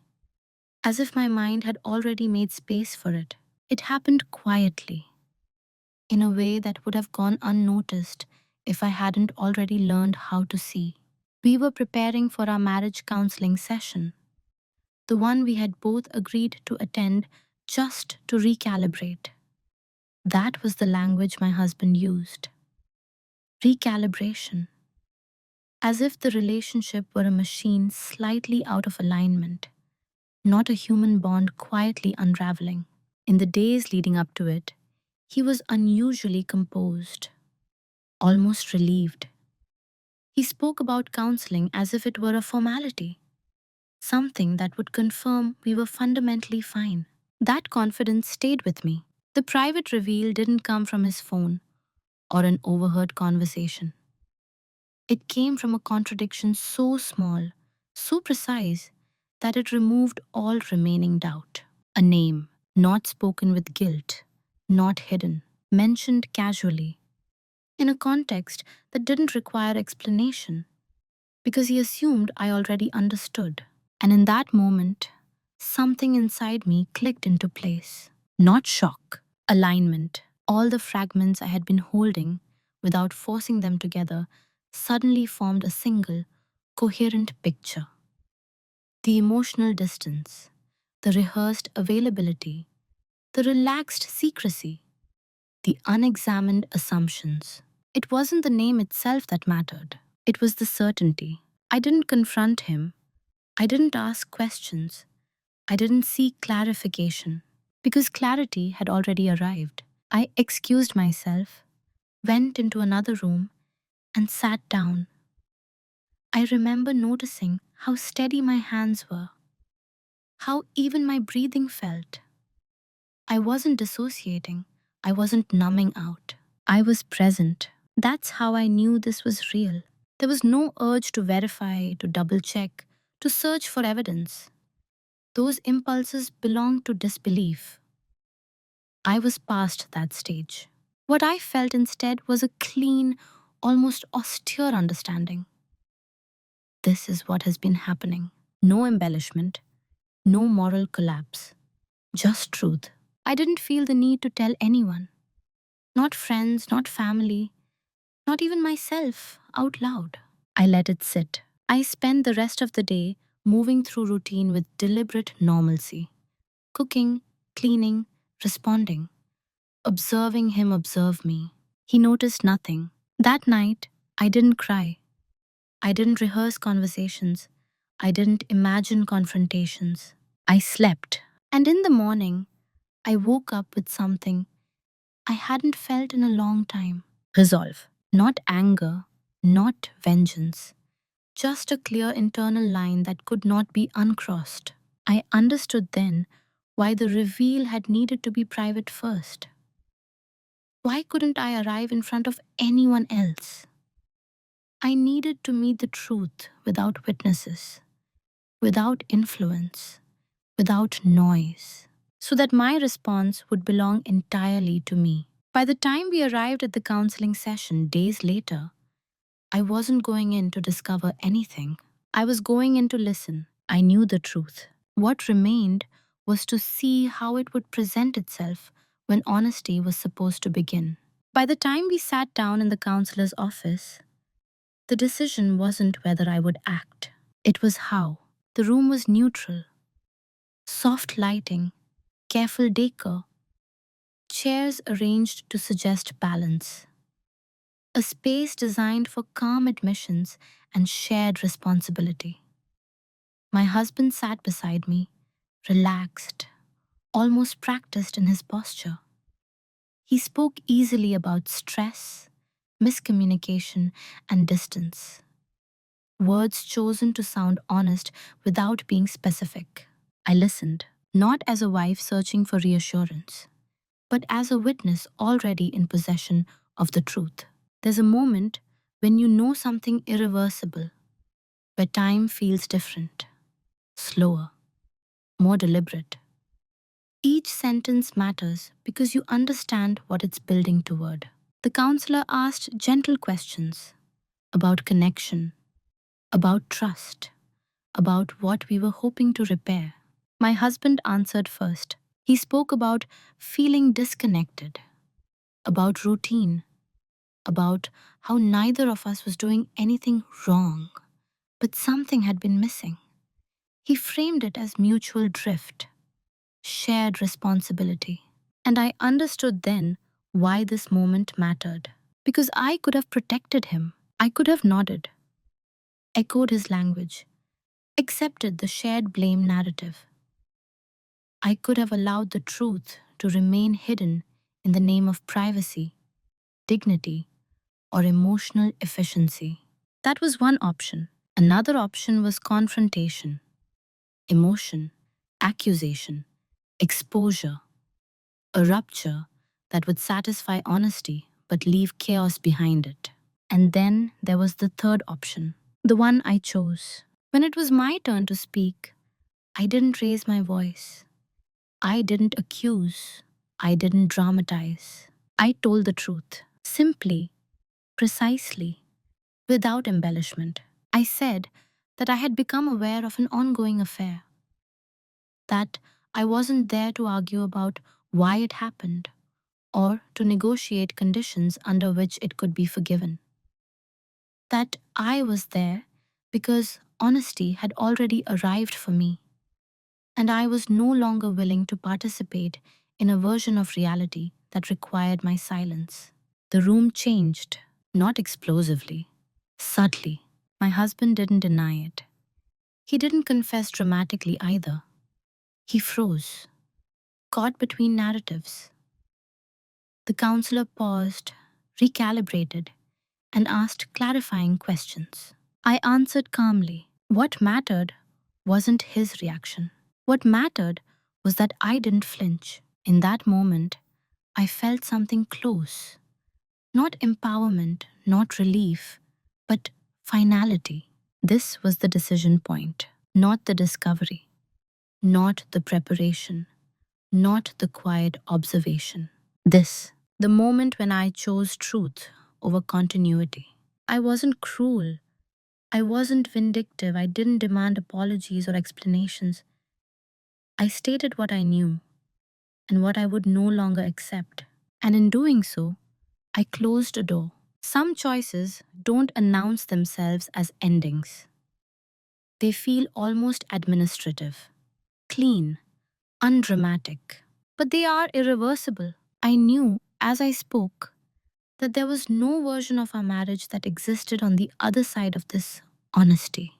as if my mind had already made space for it. It happened quietly, in a way that would have gone unnoticed if I hadn't already learned how to see. We were preparing for our marriage counseling session, the one we had both agreed to attend just to recalibrate. That was the language my husband used. Recalibration. As if the relationship were a machine slightly out of alignment, not a human bond quietly unraveling. In the days leading up to it, He was unusually composed, almost relieved. He spoke about counseling as if it were a formality, something that would confirm we were fundamentally fine. That confidence stayed with me. The private reveal didn't come from his phone or an overheard conversation. It came from a contradiction so small, so precise, that it removed all remaining doubt. A name, not spoken with guilt, not hidden, mentioned casually, in a context that didn't require explanation, because he assumed I already understood. And in that moment, something inside me clicked into place. Not shock, alignment. All the fragments I had been holding, without forcing them together, suddenly formed a single, coherent picture. The emotional distance, the rehearsed availability, the relaxed secrecy, the unexamined assumptions. It wasn't the name itself that mattered. It was the certainty. I didn't confront him. I didn't ask questions. I didn't seek clarification. Because clarity had already arrived. I excused myself, went into another room, and sat down. I remember noticing how steady my hands were, how even my breathing felt. I wasn't dissociating. I wasn't numbing out. I was present. That's how I knew this was real. There was no urge to verify, to double check, to search for evidence. Those impulses belonged to disbelief. I was past that stage. What I felt instead was a clean, almost austere understanding. This is what has been happening. No embellishment, no moral collapse, just truth. I didn't feel the need to tell anyone, not friends, not family, not even myself, out loud. I let it sit. I spent the rest of the day moving through routine with deliberate normalcy, cooking, cleaning, responding, observing him observe me. He noticed nothing. That night, I didn't cry. I didn't rehearse conversations. I didn't imagine confrontations. I slept. And in the morning, I woke up with something I hadn't felt in a long time. Resolve. Not anger, not vengeance. Just a clear internal line that could not be uncrossed. I understood then why the reveal had needed to be private first. Why couldn't I arrive in front of anyone else? I needed to meet the truth without witnesses, without influence, without noise, so that my response would belong entirely to me. By the time we arrived at the counseling session days later, I wasn't going in to discover anything. I was going in to listen. I knew the truth. What remained was to see how it would present itself when honesty was supposed to begin. By the time we sat down in the counselor's office, the decision wasn't whether I would act. It was how. The room was neutral, soft lighting, careful decor, chairs arranged to suggest balance. A space designed for calm admissions and shared responsibility. My husband sat beside me, relaxed, almost practiced in his posture. He spoke easily about stress, miscommunication, and distance. Words chosen to sound honest without being specific. I listened, not as a wife searching for reassurance, but as a witness already in possession of the truth. There's a moment when you know something irreversible, where time feels different, slower, more deliberate. Each sentence matters because you understand what it's building toward. The counselor asked gentle questions about connection, about trust, about what we were hoping to repair. My husband answered first. He spoke about feeling disconnected, about routine, about how neither of us was doing anything wrong, but something had been missing. He framed it as mutual drift, shared responsibility. And I understood then why this moment mattered. Because I could have protected him. I could have nodded, echoed his language, accepted the shared blame narrative. I could have allowed the truth to remain hidden in the name of privacy, dignity, or emotional efficiency. That was one option. Another option was confrontation, emotion, accusation, exposure, a rupture that would satisfy honesty but leave chaos behind it. And then there was the third option, the one I chose. When it was my turn to speak, I didn't raise my voice. I didn't accuse. I didn't dramatize. I told the truth, simply, precisely, without embellishment. I said that I had become aware of an ongoing affair, that I wasn't there to argue about why it happened or to negotiate conditions under which it could be forgiven. That I was there because honesty had already arrived for me, and I was no longer willing to participate in a version of reality that required my silence. The room changed, not explosively, subtly. My husband didn't deny it. He didn't confess dramatically either. He froze, caught between narratives. The counselor paused, recalibrated, and asked clarifying questions. I answered calmly. What mattered wasn't his reaction. What mattered was that I didn't flinch. In that moment, I felt something close. Not empowerment, not relief, but finality. This was the decision point, not the discovery, not the preparation, not the quiet observation. This, the moment when I chose truth over continuity. I wasn't cruel. I wasn't vindictive. I didn't demand apologies or explanations. I stated what I knew and what I would no longer accept. And in doing so, I closed a door. Some choices don't announce themselves as endings. They feel almost administrative, clean, undramatic. But they are irreversible. I knew, as I spoke, that there was no version of our marriage that existed on the other side of this honesty.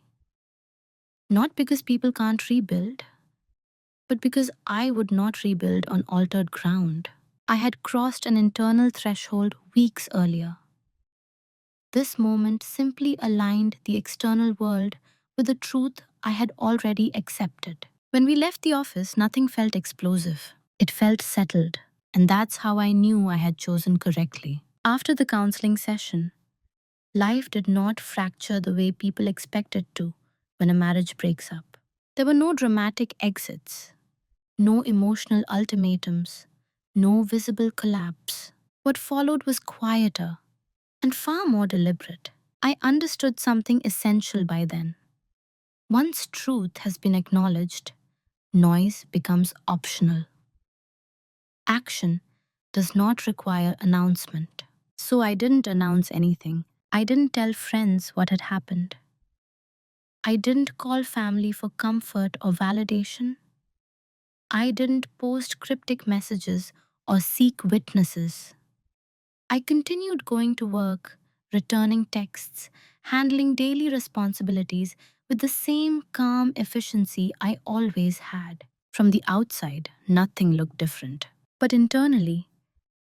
Not because people can't rebuild, but because I would not rebuild on altered ground. I had crossed an internal threshold weeks earlier. This moment simply aligned the external world with the truth I had already accepted. When we left the office, nothing felt explosive. It felt settled, and that's how I knew I had chosen correctly. After the counseling session, life did not fracture the way people expect it to when a marriage breaks up. There were no dramatic exits, no emotional ultimatums, no visible collapse. What followed was quieter and far more deliberate. I understood something essential by then. Once truth has been acknowledged, noise becomes optional. Action does not require announcement. So I didn't announce anything. I didn't tell friends what had happened. I didn't call family for comfort or validation. I didn't post cryptic messages or seek witnesses. I continued going to work, returning texts, handling daily responsibilities with the same calm efficiency I always had. From the outside, nothing looked different. But internally,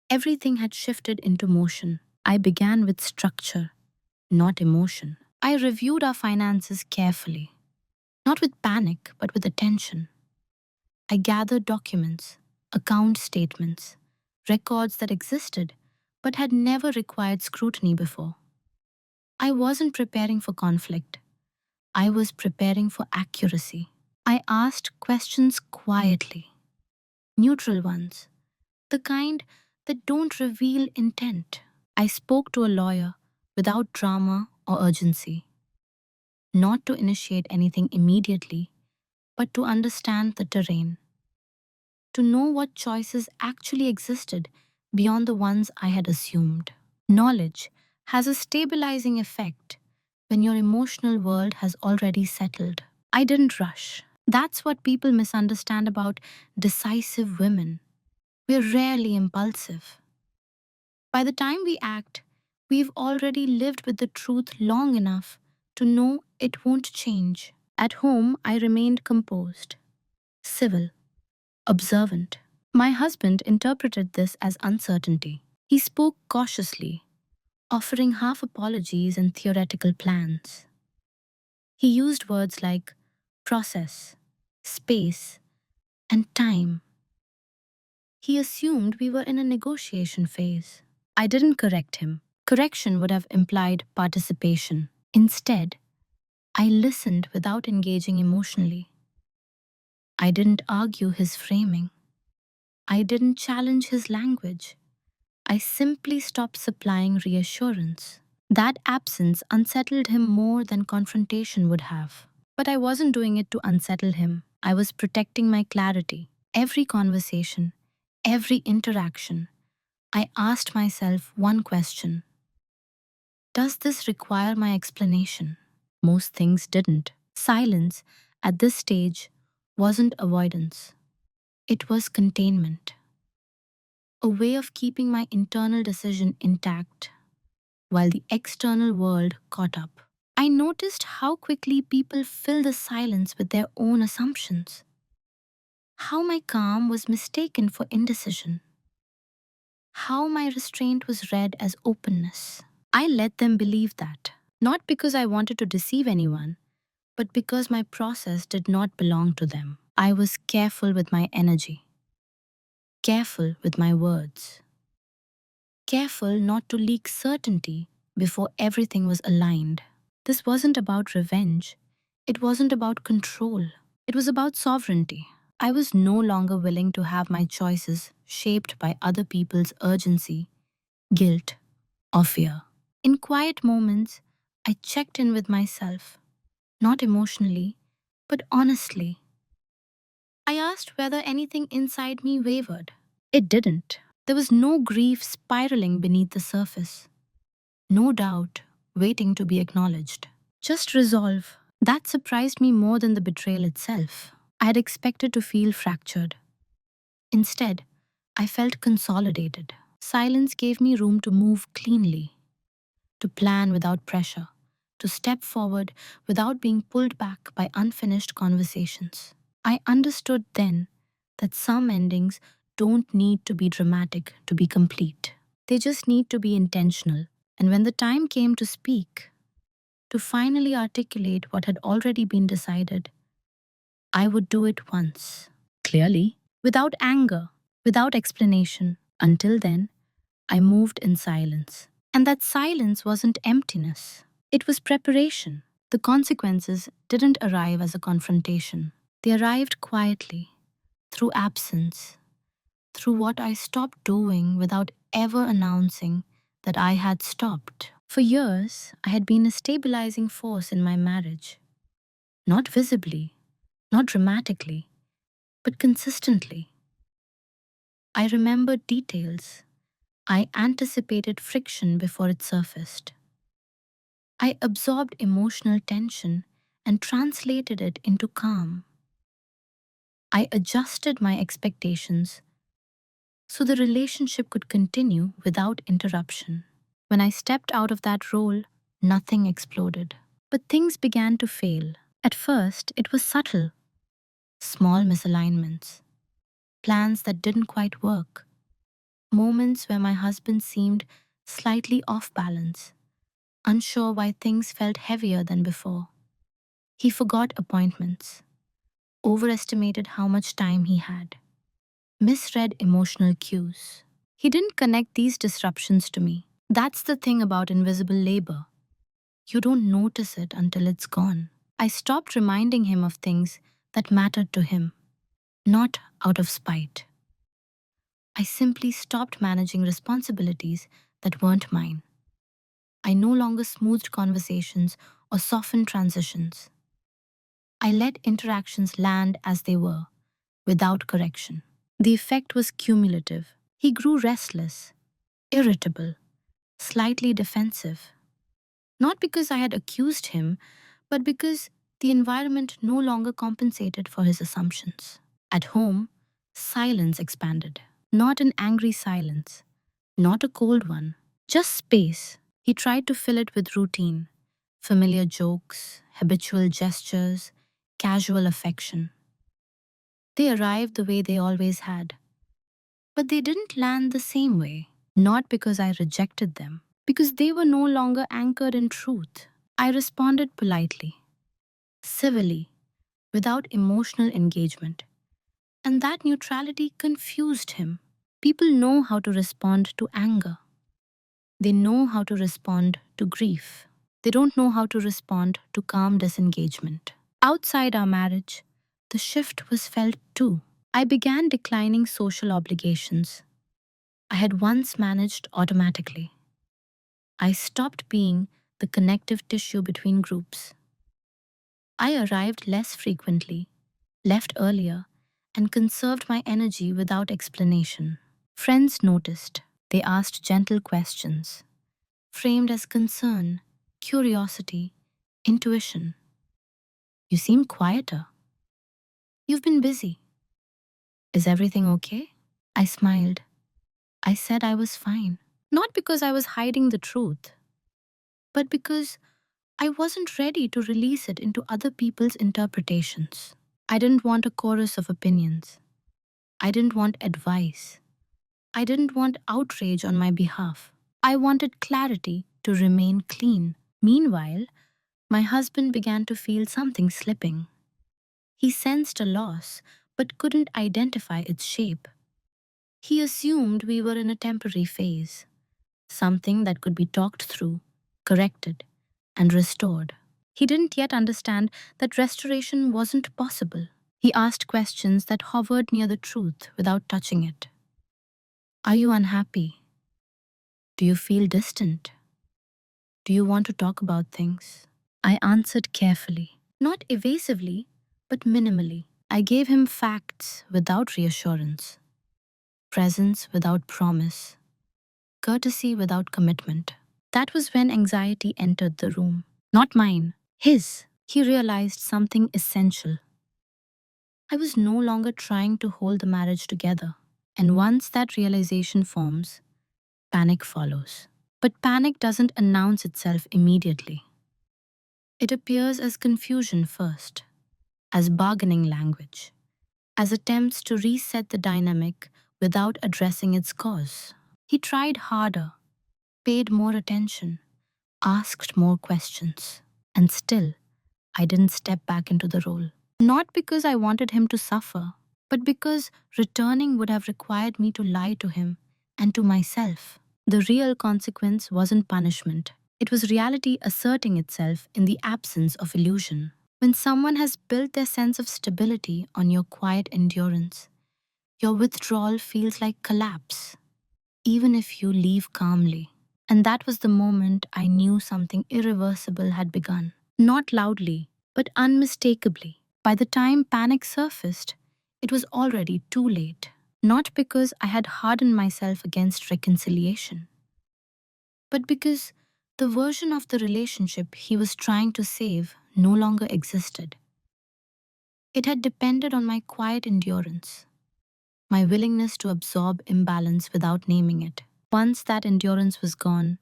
everything had shifted into motion. I began with structure, not emotion. I reviewed our finances carefully, not with panic, but with attention. I gathered documents, account statements, records that existed but had never required scrutiny before. I wasn't preparing for conflict. I was preparing for accuracy. I asked questions quietly, neutral ones, the kind that don't reveal intent. I spoke to a lawyer without drama or urgency, not to initiate anything immediately, but to understand the terrain, to know what choices actually existed beyond the ones I had assumed. Knowledge has a stabilizing effect when your emotional world has already settled. I didn't rush. That's what people misunderstand about decisive women. We're rarely impulsive. By the time we act, we've already lived with the truth long enough to know it won't change. At home, I remained composed, civil, observant. My husband interpreted this as uncertainty. He spoke cautiously, offering half apologies and theoretical plans. He used words like process, space, and time. He assumed we were in a negotiation phase. I didn't correct him. Correction would have implied participation. Instead, I listened without engaging emotionally. I didn't argue his framing. I didn't challenge his language. I simply stopped supplying reassurance. That absence unsettled him more than confrontation would have. But I wasn't doing it to unsettle him. I was protecting my clarity. Every conversation, every interaction, I asked myself one question: does this require my explanation? Most things didn't. Silence, at this stage, wasn't avoidance, it was containment, a way of keeping my internal decision intact while the external world caught up. I noticed how quickly people fill the silence with their own assumptions, how my calm was mistaken for indecision, how my restraint was read as openness. I let them believe that, not because I wanted to deceive anyone, but because my process did not belong to them. I was careful with my energy, careful with my words, careful not to leak certainty before everything was aligned. This wasn't about revenge, it wasn't about control, it was about sovereignty. I was no longer willing to have my choices shaped by other people's urgency, guilt, or fear. In quiet moments, I checked in with myself, not emotionally, but honestly. I asked whether anything inside me wavered. It didn't. There was no grief spiraling beneath the surface, no doubt waiting to be acknowledged. Just resolve. That surprised me more than the betrayal itself. I had expected to feel fractured. Instead, I felt consolidated. Silence gave me room to move cleanly, to plan without pressure, to step forward without being pulled back by unfinished conversations. I understood then that some endings don't need to be dramatic to be complete. They just need to be intentional. And when the time came to speak, to finally articulate what had already been decided, I would do it once, clearly, without anger, without explanation. Until then, I moved in silence. And that silence wasn't emptiness, it was preparation. The consequences didn't arrive as a confrontation, they arrived quietly, through absence, through what I stopped doing without ever announcing that I had stopped. For years, I had been a stabilizing force in my marriage, not visibly, not dramatically, but consistently. I remembered details. I anticipated friction before it surfaced. I absorbed emotional tension and translated it into calm. I adjusted my expectations so the relationship could continue without interruption. When I stepped out of that role, nothing exploded. But things began to fail. At first, it was subtle: small misalignments, plans that didn't quite work, moments where my husband seemed slightly off balance, unsure why things felt heavier than before. He forgot appointments, overestimated how much time he had, misread emotional cues. He didn't connect these disruptions to me. That's the thing about invisible labor. You don't notice it until it's gone. I stopped reminding him of things that mattered to him, not out of spite. I simply stopped managing responsibilities that weren't mine. I no longer smoothed conversations or softened transitions. I let interactions land as they were, without correction. The effect was cumulative. He grew restless, irritable, slightly defensive. Not because I had accused him, but because the environment no longer compensated for his assumptions. At home, silence expanded. Not an angry silence, not a cold one, just space. He tried to fill it with routine, familiar jokes, habitual gestures, casual affection. They arrived the way they always had, But they didn't land the same way, not because I rejected them, because they were no longer anchored in truth. I responded politely, civilly, without emotional engagement, and that neutrality confused him. People know how to respond to anger. They know how to respond to grief. They don't know how to respond to calm disengagement. Outside our marriage, the shift was felt too. I began declining social obligations I had once managed automatically. I stopped being the connective tissue between groups. I arrived less frequently, left earlier, and conserved my energy without explanation. Friends noticed. They asked gentle questions, framed as concern, curiosity, intuition. You seem quieter. You've been busy. Is everything okay? I smiled. I said I was fine. Not because I was hiding the truth, but because I wasn't ready to release it into other people's interpretations. I didn't want a chorus of opinions. I didn't want advice. I didn't want outrage on my behalf. I wanted clarity to remain clean. Meanwhile, my husband began to feel something slipping. He sensed a loss, but couldn't identify its shape. He assumed we were in a temporary phase, something that could be talked through, corrected, and restored. He didn't yet understand that restoration wasn't possible. He asked questions that hovered near the truth without touching it. Are you unhappy? Do you feel distant? Do you want to talk about things? I answered carefully, not evasively, but minimally. I gave him facts without reassurance, presence without promise, courtesy without commitment. That was when anxiety entered the room. Not mine, his. He realized something essential. I was no longer trying to hold the marriage together. And once that realization forms, panic follows. But panic doesn't announce itself immediately. It appears as confusion first, as bargaining language, as attempts to reset the dynamic without addressing its cause. He tried harder, paid more attention, asked more questions, and still, I didn't step back into the role. Not because I wanted him to suffer, but because returning would have required me to lie to him and to myself. The real consequence wasn't punishment. It was reality asserting itself in the absence of illusion. When someone has built their sense of stability on your quiet endurance, your withdrawal feels like collapse, even if you leave calmly. And that was the moment I knew something irreversible had begun. Not loudly, but unmistakably. By the time panic surfaced, it was already too late. Not because I had hardened myself against reconciliation, but because the version of the relationship he was trying to save no longer existed. It had depended on my quiet endurance, my willingness to absorb imbalance without naming it. Once that endurance was gone,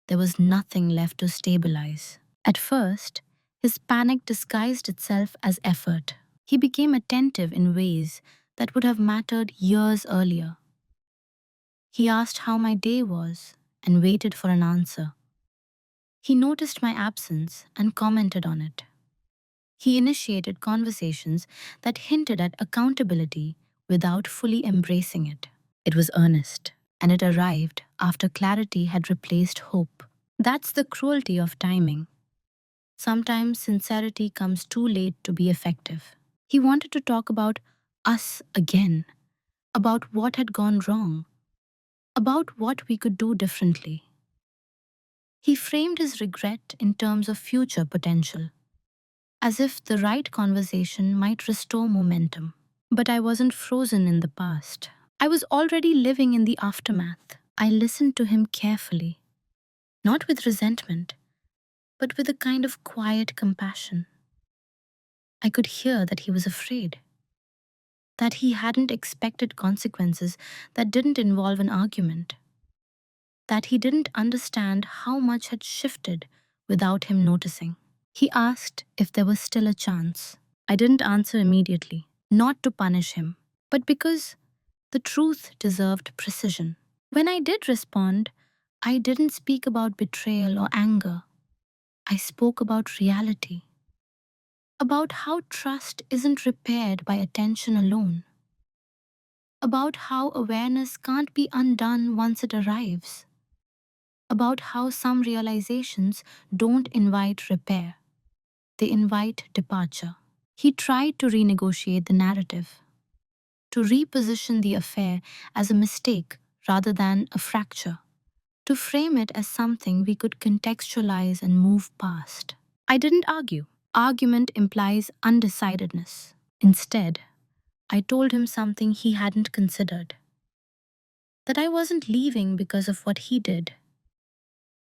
there was nothing left to stabilize. At first, his panic disguised itself as effort. He became attentive in ways that would have mattered years earlier. He asked how my day was and waited for an answer. He noticed my absence and commented on it. He initiated conversations that hinted at accountability without fully embracing it. It was earnest, and it arrived after clarity had replaced hope. That's the cruelty of timing. Sometimes sincerity comes too late to be effective. He wanted to talk about us again, about what had gone wrong, about what we could do differently. He framed his regret in terms of future potential, as if the right conversation might restore momentum. But I wasn't frozen in the past. I was already living in the aftermath. I listened to him carefully, not with resentment, but with a kind of quiet compassion. I could hear that he was afraid, that he hadn't expected consequences that didn't involve an argument, that he didn't understand how much had shifted without him noticing. He asked if there was still a chance. I didn't answer immediately, not to punish him, but because The truth deserved precision. When I did respond, I didn't speak about betrayal or anger. I spoke about reality, about how trust isn't repaired by attention alone, about how awareness can't be undone once it arrives, about how some realizations don't invite repair, they invite departure. He tried to renegotiate the narrative, to reposition the affair as a mistake rather than a fracture, to frame it as something we could contextualize and move past. I didn't argue. Argument implies undecidedness. Instead, I told him something he hadn't considered, that I wasn't leaving because of what he did,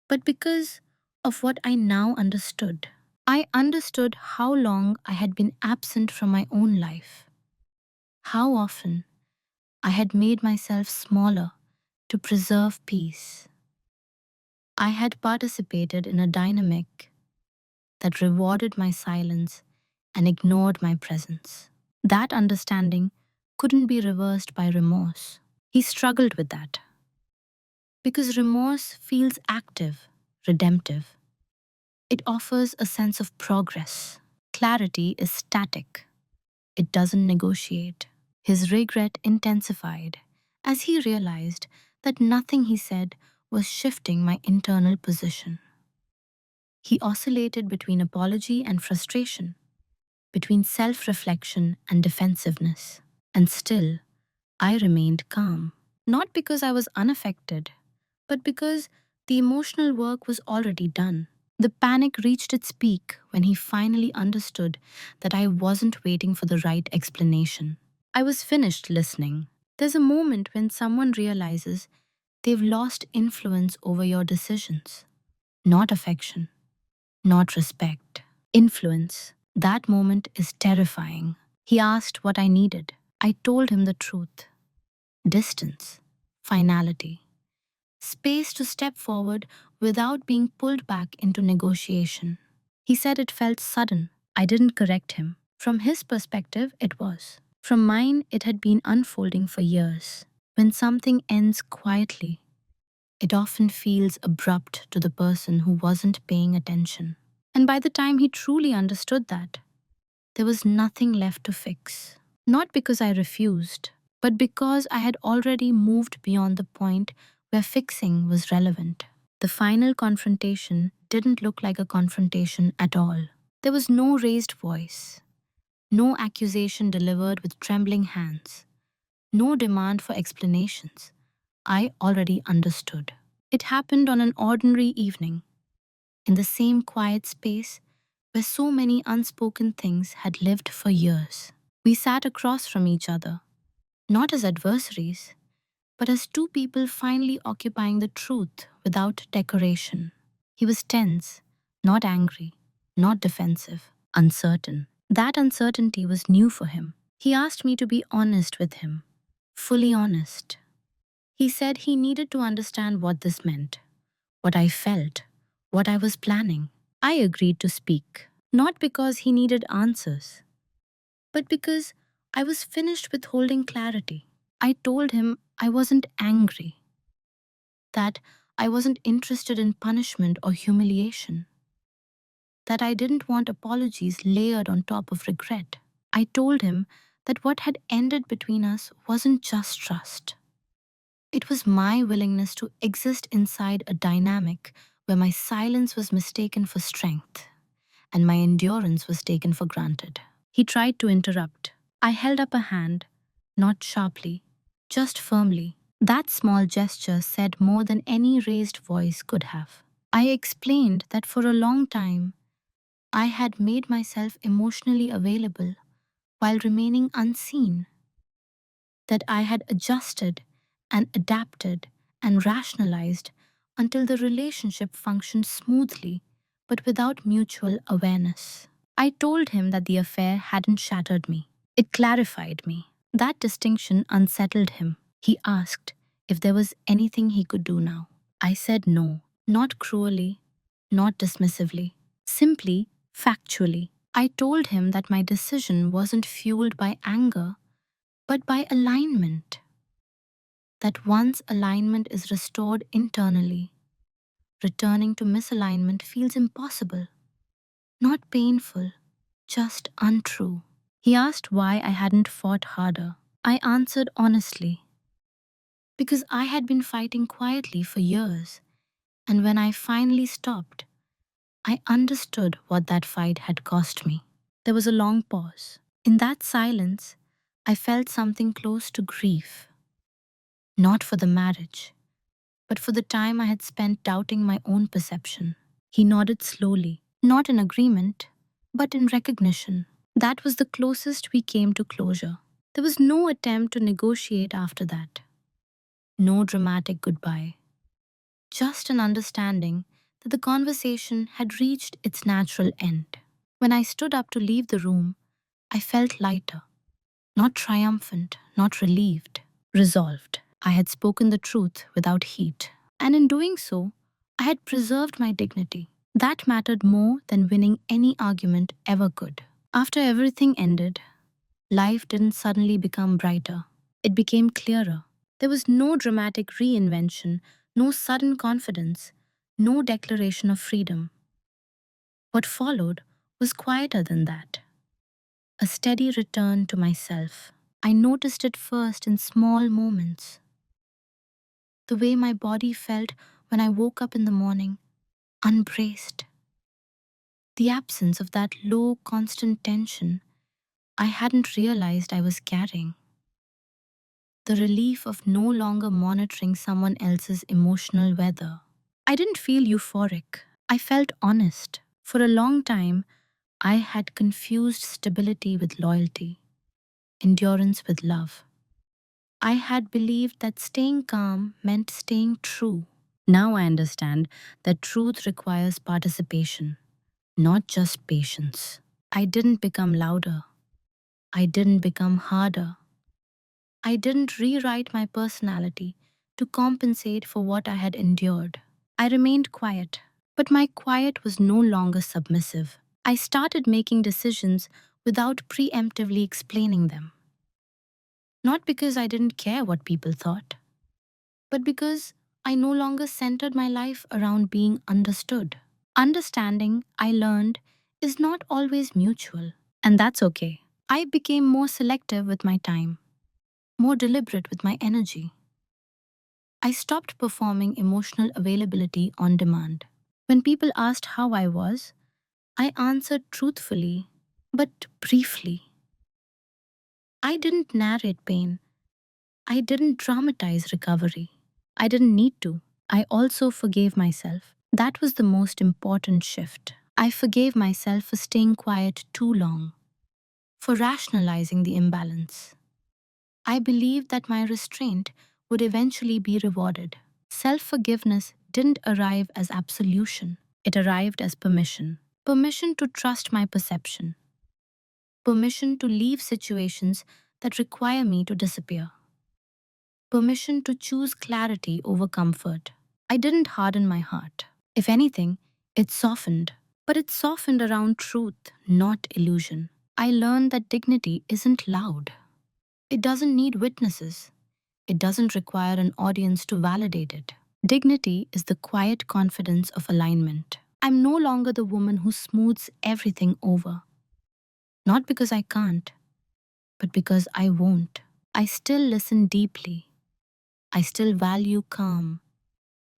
but because of what I now understood. I understood how long I had been absent from my own life, how often I had made myself smaller to preserve peace. I had participated in a dynamic that rewarded my silence and ignored my presence. That understanding couldn't be reversed by remorse. He struggled with that because remorse feels active, redemptive. It offers a sense of progress. Clarity is static, it doesn't negotiate. His regret intensified as he realized that nothing he said was shifting my internal position. He oscillated between apology and frustration, between self reflection and defensiveness. And still, I remained calm. Not because I was unaffected, but because the emotional work was already done. The panic reached its peak when he finally understood that I wasn't waiting for the right explanation. I was finished listening. There's a moment when someone realizes they've lost influence over your decisions. Not affection, not respect. Influence. That moment is terrifying. He asked what I needed. I told him the truth. Distance. Finality. Space to step forward without being pulled back into negotiation. He said it felt sudden. I didn't correct him. From his perspective, it was. From mine, it had been unfolding for years. When something ends quietly, it often feels abrupt to the person who wasn't paying attention. And by the time he truly understood that, there was nothing left to fix. Not because I refused, but because I had already moved beyond the point where fixing was relevant. The final confrontation didn't look like a confrontation at all. There was no raised voice, no accusation delivered with trembling hands, no demand for explanations. I already understood. It happened on an ordinary evening, in the same quiet space where so many unspoken things had lived for years. We sat across from each other, not as adversaries, but as two people finally occupying the truth without decoration. He was tense, not angry, not defensive, uncertain. That uncertainty was new for him. He asked me to be honest with him, fully honest. He said he needed to understand what this meant, what I felt, what I was planning. I agreed to speak, not because he needed answers, but because I was finished with holding clarity. I told him I wasn't angry, that I wasn't interested in punishment or humiliation, that I didn't want apologies layered on top of regret. I told him that what had ended between us wasn't just trust. It was my willingness to exist inside a dynamic where my silence was mistaken for strength and my endurance was taken for granted. He tried to interrupt. I held up a hand, not sharply, just firmly. That small gesture said more than any raised voice could have. I explained that for a long time, I had made myself emotionally available while remaining unseen, that I had adjusted and adapted and rationalized until the relationship functioned smoothly but without mutual awareness. I told him that the affair hadn't shattered me. It clarified me. That distinction unsettled him. He asked if there was anything he could do now. I said no, not cruelly, not dismissively, simply, factually. I told him that my decision wasn't fueled by anger, but by alignment. that once alignment is restored internally, returning to misalignment feels impossible, not painful, just untrue. He asked why I hadn't fought harder. I answered honestly, because I had been fighting quietly for years, and when I finally stopped, I understood what that fight had cost me. There was a long pause. In that silence, I felt something close to grief, not for the marriage, but for the time I had spent doubting my own perception. He nodded slowly, not in agreement, but in recognition. That was the closest we came to closure. There was no attempt to negotiate after that, no dramatic goodbye, just an understanding that the conversation had reached its natural end. When I stood up to leave the room, I felt lighter, not triumphant, not relieved, resolved. I had spoken the truth without heat, and in doing so, I had preserved my dignity. That mattered more than winning any argument ever could. After everything ended, life didn't suddenly become brighter. It became clearer. There was no dramatic reinvention, no sudden confidence, no declaration of freedom. What followed was quieter than that. A steady return to myself. I noticed it first in small moments. The way my body felt when I woke up in the morning, unbraced. The absence of that low, constant tension I hadn't realized I was carrying. The relief of no longer monitoring someone else's emotional weather. I didn't feel euphoric. I felt honest. For a long time, I had confused stability with loyalty, endurance with love. I had believed that staying calm meant staying true. Now I understand that truth requires participation, not just patience. I didn't become louder. I didn't become harder. I didn't rewrite my personality to compensate for what I had endured. I remained quiet, but my quiet was no longer submissive. I started making decisions without preemptively explaining them. Not because I didn't care what people thought, but because I no longer centered my life around being understood. Understanding, I learned, is not always mutual, and that's okay. I became more selective with my time, more deliberate with my energy. I stopped performing emotional availability on demand. When people asked how I was, I answered truthfully, but briefly. I didn't narrate pain. I didn't dramatize recovery. I didn't need to. I also forgave myself. That was the most important shift. I forgave myself for staying quiet too long, for rationalizing the imbalance. I believed that my restraint would eventually be rewarded. Self forgiveness didn't arrive as absolution, it arrived as permission. Permission to trust my perception, permission to leave situations that require me to disappear, permission to choose clarity over comfort. I didn't harden my heart. If anything, it softened. But it softened around truth, not illusion. I learned that dignity isn't loud. It doesn't need witnesses. It doesn't require an audience to validate it. Dignity is the quiet confidence of alignment. I'm no longer the woman who smooths everything over. Not because I can't, but because I won't. I still listen deeply. I still value calm.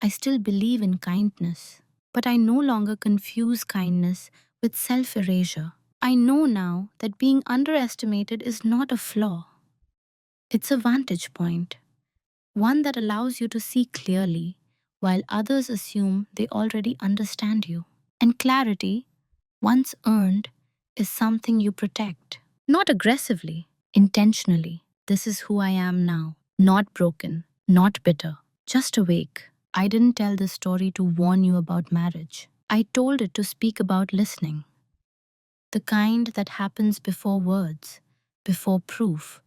I still believe in kindness. But I no longer confuse kindness with self erasure. I know now that being underestimated is not a flaw, it's a vantage point, one that allows you to see clearly while others assume they already understand you. And clarity, once earned, is something you protect. Not aggressively, intentionally. This is who I am now. Not broken, not bitter, just awake. I didn't tell this story to warn you about marriage. I told it to speak about listening. The kind that happens before words, before proof,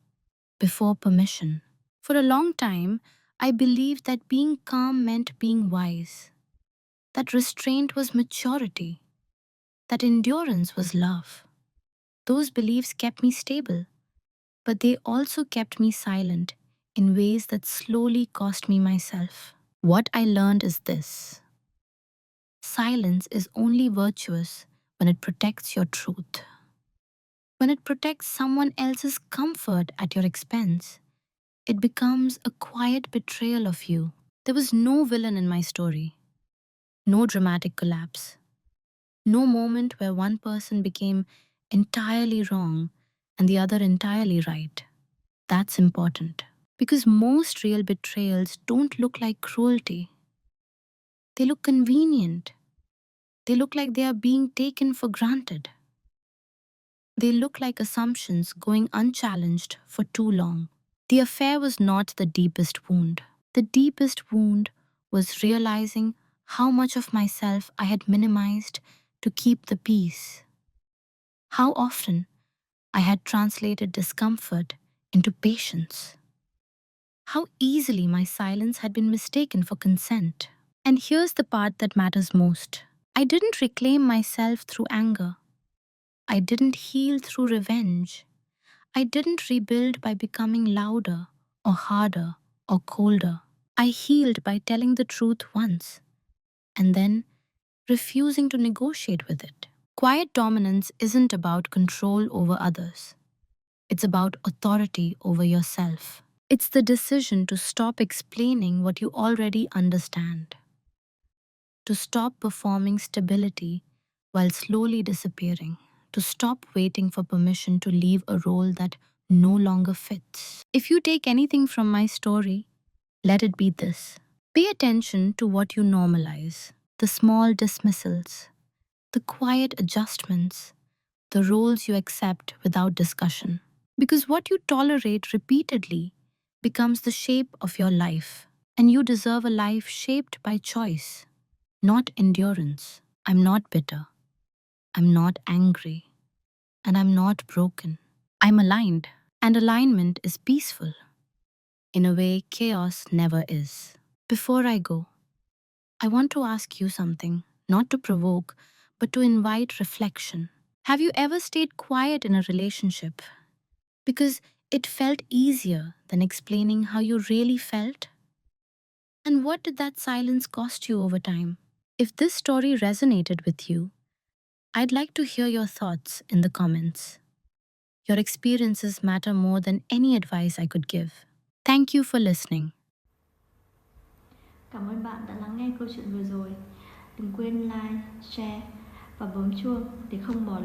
before permission. For a long time, I believed that being calm meant being wise, that restraint was maturity, that endurance was love. Those beliefs kept me stable, but they also kept me silent in ways that slowly cost me myself. What I learned is this: silence is only virtuous when it protects your truth. When it protects someone else's comfort at your expense, it becomes a quiet betrayal of you. There was no villain in my story, no dramatic collapse, no moment where one person became entirely wrong and the other entirely right. That's important because most real betrayals don't look like cruelty. They look convenient. They look like they are being taken for granted. They look like assumptions going unchallenged for too long. The affair was not the deepest wound. The deepest wound was realizing how much of myself I had minimized to keep the peace. How often I had translated discomfort into patience. How easily my silence had been mistaken for consent. And here's the part that matters most: I didn't reclaim myself through anger. I didn't heal through revenge. I didn't rebuild by becoming louder or harder or colder. I healed by telling the truth once and then refusing to negotiate with it. Quiet dominance isn't about control over others. It's about authority over yourself. It's the decision to stop explaining what you already understand, to stop performing stability while slowly disappearing, to stop waiting for permission to leave a role that no longer fits. If you take anything from my story, let it be this: pay attention to what you normalize, the small dismissals, the quiet adjustments, the roles you accept without discussion. Because what you tolerate repeatedly becomes the shape of your life, and you deserve a life shaped by choice, not endurance. I'm not bitter, I'm not angry, and I'm not broken. I'm aligned, and alignment is peaceful in a way chaos never is. Before I go, I want to ask you something, not to provoke, but to invite reflection. Have you ever stayed quiet in a relationship because it felt easier than explaining how you really felt? And what did that silence cost you over time? If this story resonated with you, I'd like to hear your thoughts in the comments. Your experiences matter more than any advice I could give. Thank you for listening. Cảm ơn bạn đã lắng nghe câu chuyện vừa rồi. Đừng quên like, share và bấm chuông để không bỏ lỡ